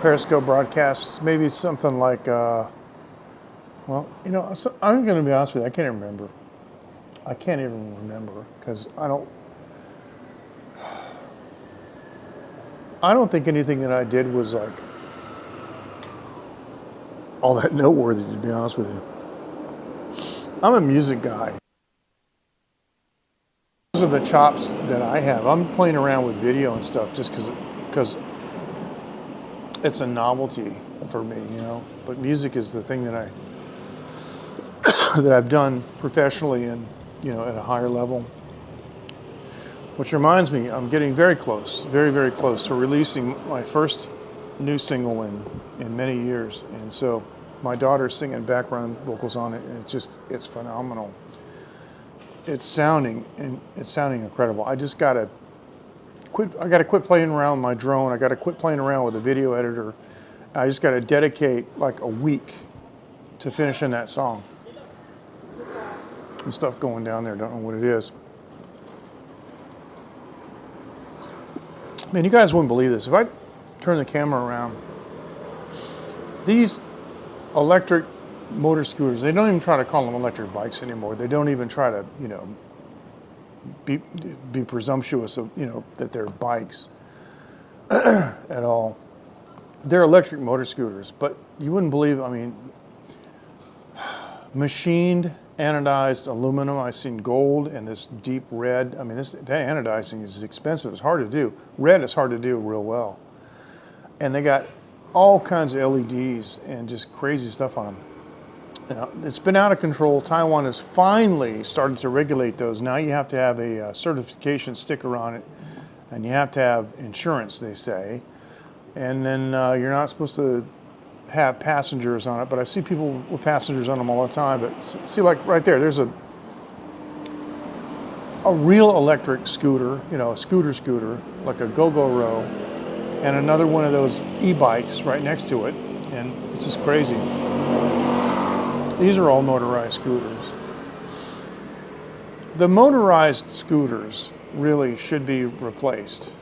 Periscope broadcasts. Maybe something like, well, I'm going to be honest with you, I can't even remember. I can't even remember because I don't think anything that I did was like all that noteworthy, to be honest with you. I'm a music guy. Those are the chops that I have. I'm playing around with video and stuff just because it's a novelty for me, But music is the thing that that I've done professionally and at a higher level. Which reminds me, I'm getting very close, very, very close to releasing my first new single in many years. And so my daughter's singing background vocals on it, and it's phenomenal. It's sounding incredible. I just gotta quit playing around with my drone. I gotta quit playing around with a video editor. I just gotta dedicate like a week to finishing that song. Some stuff going down there, don't know what it is. Man, you guys wouldn't believe this. If I turn the camera around, these electric motor scooters, they don't even try to call them electric bikes anymore. They don't even try to, be presumptuous of, that they're bikes at all. They're electric motor scooters, but you wouldn't believe, machined anodized aluminum. I've seen gold and this deep red. I mean, that anodizing is expensive. It's hard to do. Red is hard to do real well. And they got all kinds of LEDs and just crazy stuff on them. You know, it's been out of control. Taiwan has finally started to regulate those. Now you have to have a certification sticker on it, and you have to have insurance, they say. And then you're not supposed to have passengers on it, but I see people with passengers on them all the time. But see, like right there, there's a real electric scooter, you know, a scooter, like a go-go-ro, and another one of those e-bikes right next to it, and it's just crazy. These are all motorized scooters. The motorized scooters really should be replaced,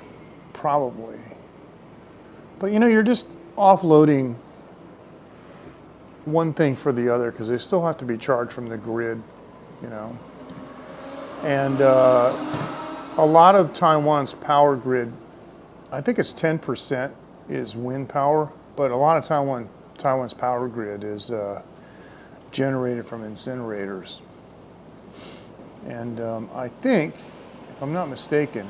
probably. But you know, you're just offloading one thing for the other because they still have to be charged from the grid, you know. And a lot of Taiwan's power grid, I think it's 10% is wind power, but a lot of Taiwan's power grid is generated from incinerators. And I think, if I'm not mistaken,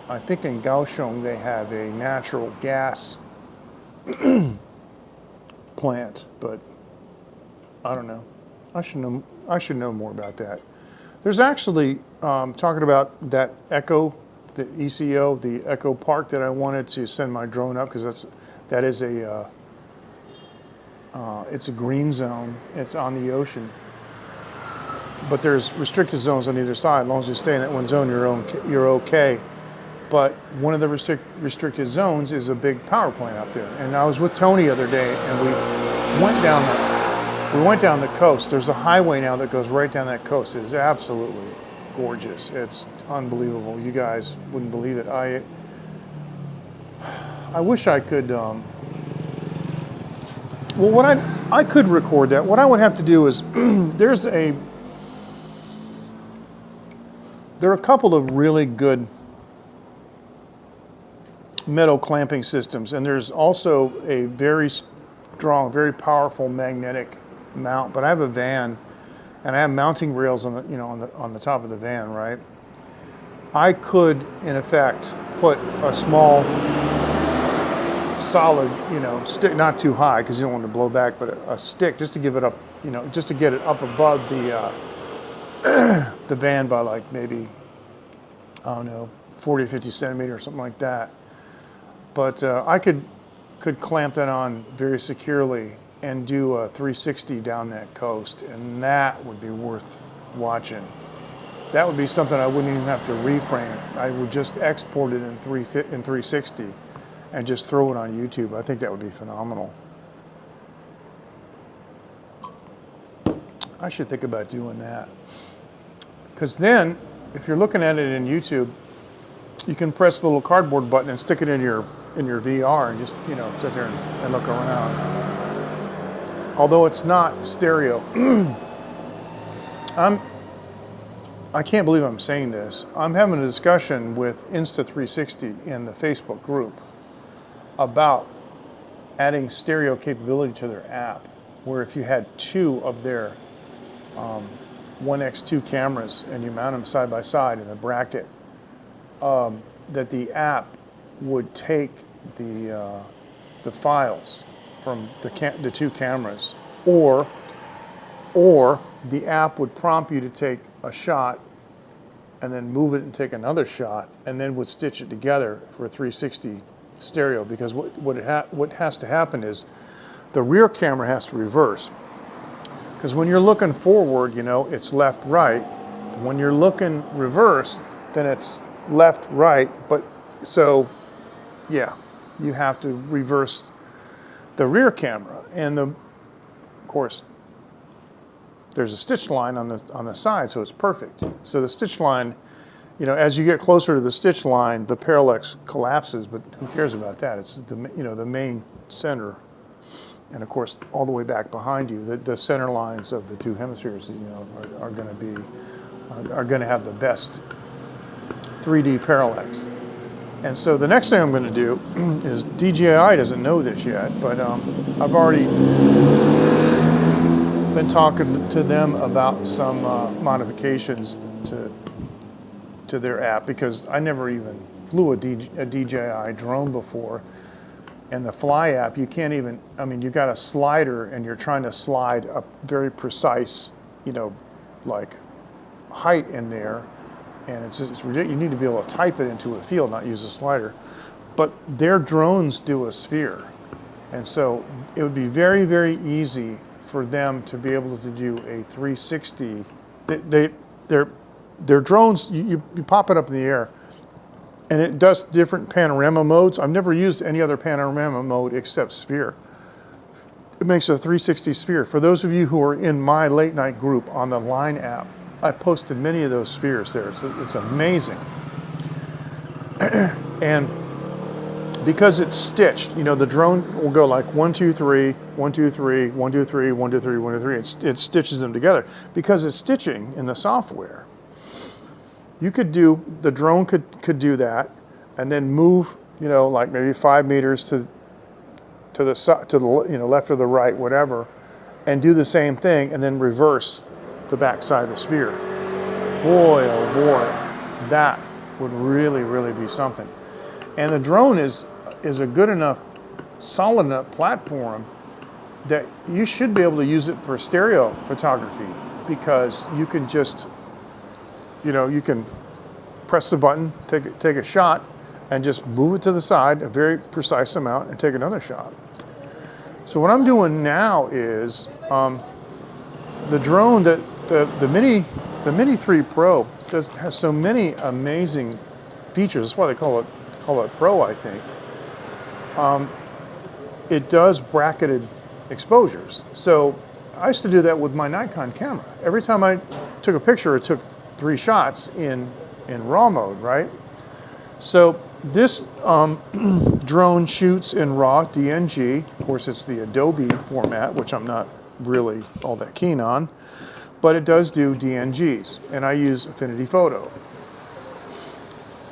I think in Kaohsiung they have a natural gas plant, but I don't know. I should know more about that. There's actually talking about that Echo, the ECO, the Echo Park that I wanted to send my drone up because that is a it's a green zone. It's on the ocean, but there's restricted zones on either side. As long as you stay in that one zone, you're okay. But one of the restricted zones is a big power plant up there. And I was with Tony the other day, and we went down the coast. There's a highway now that goes right down that coast. It is absolutely gorgeous. It's unbelievable. You guys wouldn't believe it. I wish I could. Well, what I could record that. What I would have to do is there are a couple of really good metal clamping systems, and there's also a very strong, very powerful magnetic mount. But I have a van, and I have mounting rails on the top of the van, right? I could, in effect, put a small, solid, stick, not too high because you don't want to blow back, but a stick just to give it up, just to get it up above the the van by like maybe, I don't know, 40 or 50 centimeters or something like that. But I could clamp that on very securely and do a 360 down that coast, and that would be worth watching. That would be something I wouldn't even have to reframe. I would just export it in 360 and just throw it on YouTube. I think that would be phenomenal. I should think about doing that. Because then, if you're looking at it in YouTube, you can press the little cardboard button and stick it in your VR and just sit there and look around. Although it's not stereo. I can't believe I'm saying this. I'm having a discussion with Insta360 in the Facebook group about adding stereo capability to their app, where if you had two of their 1x2 cameras and you mount them side by side in a bracket, that the app would take the files from the two cameras, or the app would prompt you to take a shot and then move it and take another shot, and then would stitch it together for a 360 stereo. Because what has to happen is the rear camera has to reverse. Because when you're looking forward, it's left right. When you're looking reverse, then it's left right. But so, yeah, you have to reverse the rear camera, and of course, there's a stitch line on the side, so it's perfect. So the stitch line, as you get closer to the stitch line, the parallax collapses. But who cares about that? It's the main center, and of course, all the way back behind you, the center lines of the two hemispheres, are going to have the best 3D parallax. And so the next thing I'm going to do is, DJI doesn't know this yet, but I've already been talking to them about some modifications to their app, because I never even flew a DJI drone before. And the Fly app, you can't even, I mean, you got a slider and you're trying to slide a very precise, like height in there. And it's ridiculous. You need to be able to type it into a field, not use a slider. But their drones do a sphere. And so it would be very, very easy for them to be able to do a 360. Their drones, you pop it up in the air, and it does different panorama modes. I've never used any other panorama mode except sphere. It makes a 360 sphere. For those of you who are in my late night group on the Line app, I posted many of those spheres there. It's amazing. And because it's stitched, the drone will go like 1, 2, 3, 1, 2, 3, 1, 2, 3, 1, 2, 3, 1, 2, 3. It stitches them together. Because it's stitching in the software, the drone could do that, and then move, like maybe 5 meters to the left or the right, whatever, and do the same thing, and then reverse the back side of the sphere. Boy, oh boy, that would really, really be something. And the drone is a good enough, solid enough platform that you should be able to use it for stereo photography, because you can just, you can press the button, take a shot, and just move it to the side a very precise amount and take another shot. So what I'm doing now is the drone, the Mini 3 Pro has so many amazing features. That's why they call it Pro, I think. It does bracketed exposures. So I used to do that with my Nikon camera. Every time I took a picture, it took 3 shots in RAW mode, right? So this drone shoots in RAW DNG. Of course, it's the Adobe format, which I'm not really all that keen on, but it does do DNGs, and I use Affinity Photo.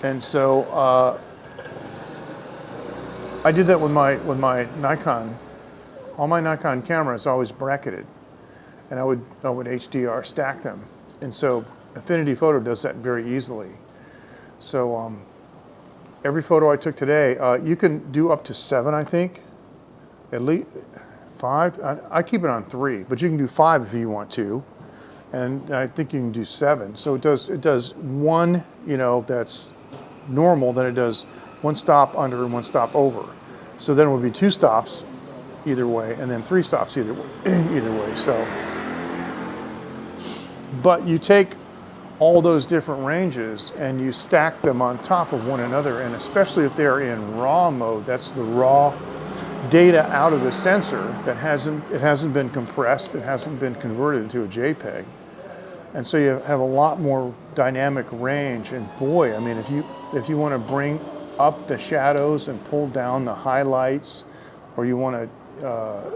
And so I did that with my Nikon. All my Nikon cameras always bracketed, and I would HDR stack them. And so Affinity Photo does that very easily. So every photo I took today, you can do up to 7, I think. At least 5. I keep it on 3, but you can do 5 if you want to, and I think you can do 7. So it does 1, that's normal. Then it does 1 stop under and 1 stop over. So then it would be 2 stops either way, and then 3 stops either way. So, but you take all those different ranges and you stack them on top of one another, and especially if they're in RAW mode, that's the raw data out of the sensor that hasn't been compressed, it hasn't been converted into a JPEG. And so you have a lot more dynamic range. And boy, I mean, if you want to bring up the shadows and pull down the highlights, or you want to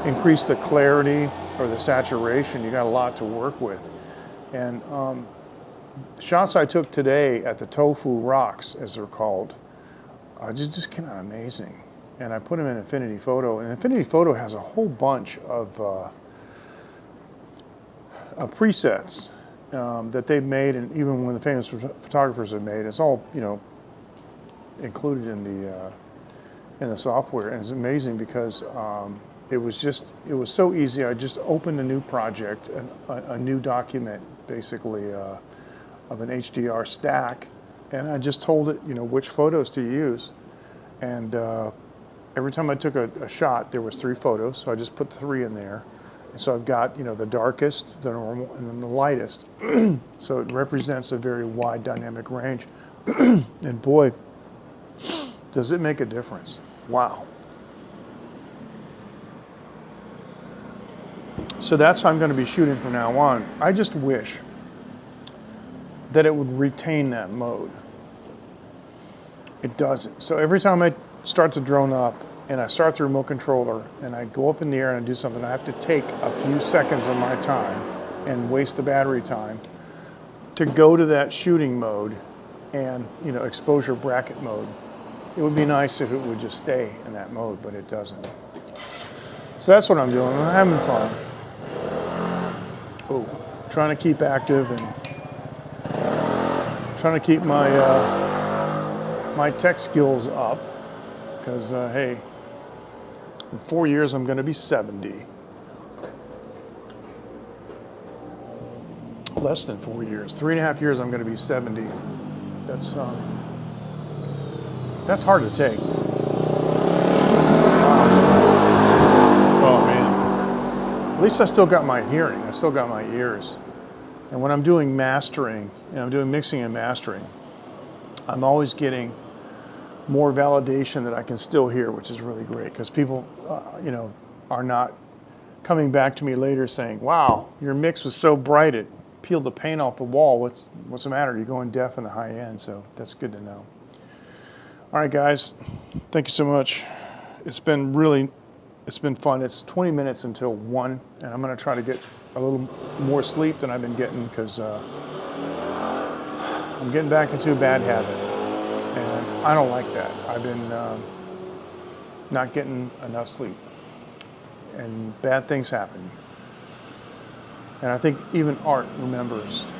increase the clarity or the saturation, you got a lot to work with. And shots I took today at the Tofu Rocks, as they're called, just came out amazing. And I put them in Infinity Photo, and Infinity Photo has a whole bunch of presets that they've made, and even when the famous photographers have made, it's all included in the software. And it's amazing because it was so easy. I just opened a new project, a new document, basically of an HDR stack, and I just told it which photos to use. And every time I took a shot, there was 3 photos, so I just put 3 in there. And so I've got the darkest, the normal, and then the lightest. So it represents a very wide dynamic range. And boy, does it make a difference. Wow. So that's how I'm going to be shooting from now on. I just wish that it would retain that mode. It doesn't. So every time I start to drone up, and I start the remote controller, and I go up in the air and I do something, I have to take a few seconds of my time and waste the battery time to go to that shooting mode and exposure bracket mode. It would be nice if it would just stay in that mode, but it doesn't. So that's what I'm doing. I'm having fun. trying to keep active and trying to keep my my tech skills up, because hey, in 4 years I'm going to be 70. Less than 4 years, 3.5 years I'm going to be 70. That's hard to take. Oh man. At least I still got my hearing. I still got my ears. And when I'm doing mastering, and I'm doing mixing and mastering, I'm always getting more validation that I can still hear, which is really great, because people, are not coming back to me later saying, "Wow, your mix was so bright it peeled the paint off the wall. What's the matter? You're going deaf in the high end." So that's good to know. All right, guys, thank you so much. It's been fun. It's 20 minutes until 1, and I'm going to try to get a little more sleep than I've been getting, because I'm getting back into a bad habit, and I don't like that. I've been not getting enough sleep, and bad things happen. And I think even Art remembers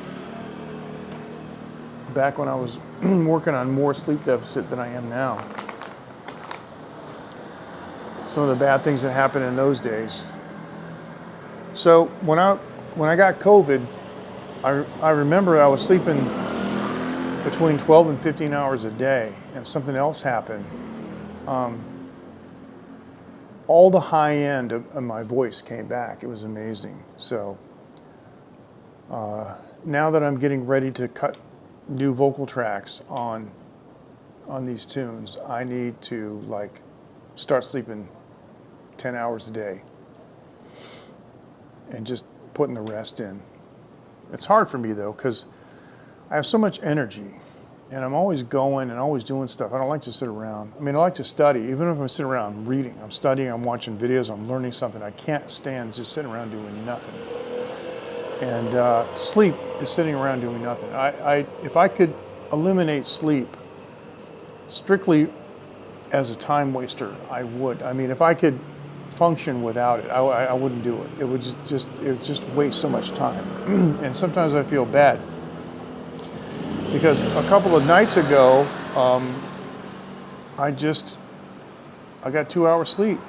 back when I was working on more sleep deficit than I am now. Some of the bad things that happened in those days. So when I got COVID, I remember I was sleeping between 12 and 15 hours a day, and something else happened. All the high end of my voice came back. It was amazing. So now that I'm getting ready to cut new vocal tracks on these tunes, I need to start sleeping 10 hours a day and just putting the rest in. It's hard for me though, because I have so much energy and I'm always going and always doing stuff. I don't like to sit around. I mean, I like to study. Even if I'm sitting around, I'm reading, I'm studying, I'm watching videos, I'm learning something. I can't stand just sitting around doing nothing. And sleep is sitting around doing nothing. If I could eliminate sleep strictly as a time waster, I would. I mean, if I could function without it, I wouldn't do it. It would just waste so much time. And sometimes I feel bad, because a couple of nights ago, I got 2 hours sleep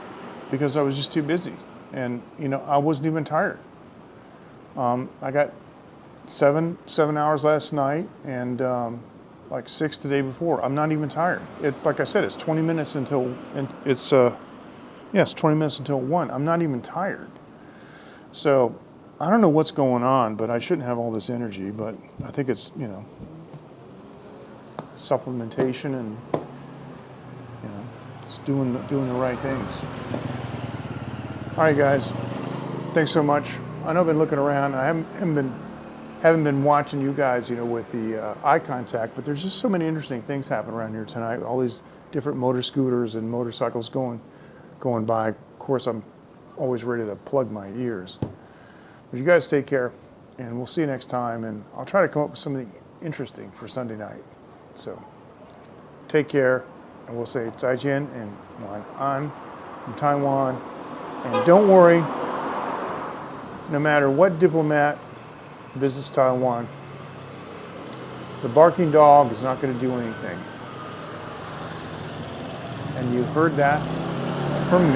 because I was just too busy, and I wasn't even tired. I got seven hours last night, and 6 the day before. I'm not even tired. It's like I said, it's 20 minutes until it's 20 minutes until 1. I'm not even tired. So I don't know what's going on, but I shouldn't have all this energy. But I think it's supplementation, and it's doing the right things. All right, guys. Thanks so much. I know I've been looking around. I haven't been watching you guys, with the eye contact, but there's just so many interesting things happening around here tonight. All these different motor scooters and motorcycles going by. Of course, I'm always ready to plug my ears. But you guys take care, and we'll see you next time. And I'll try to come up with something interesting for Sunday night. So take care, and we'll say 再见 and 晚安 from Taiwan. And don't worry. No matter what diplomat visits Taiwan, the barking dog is not going to do anything. And you heard that from me.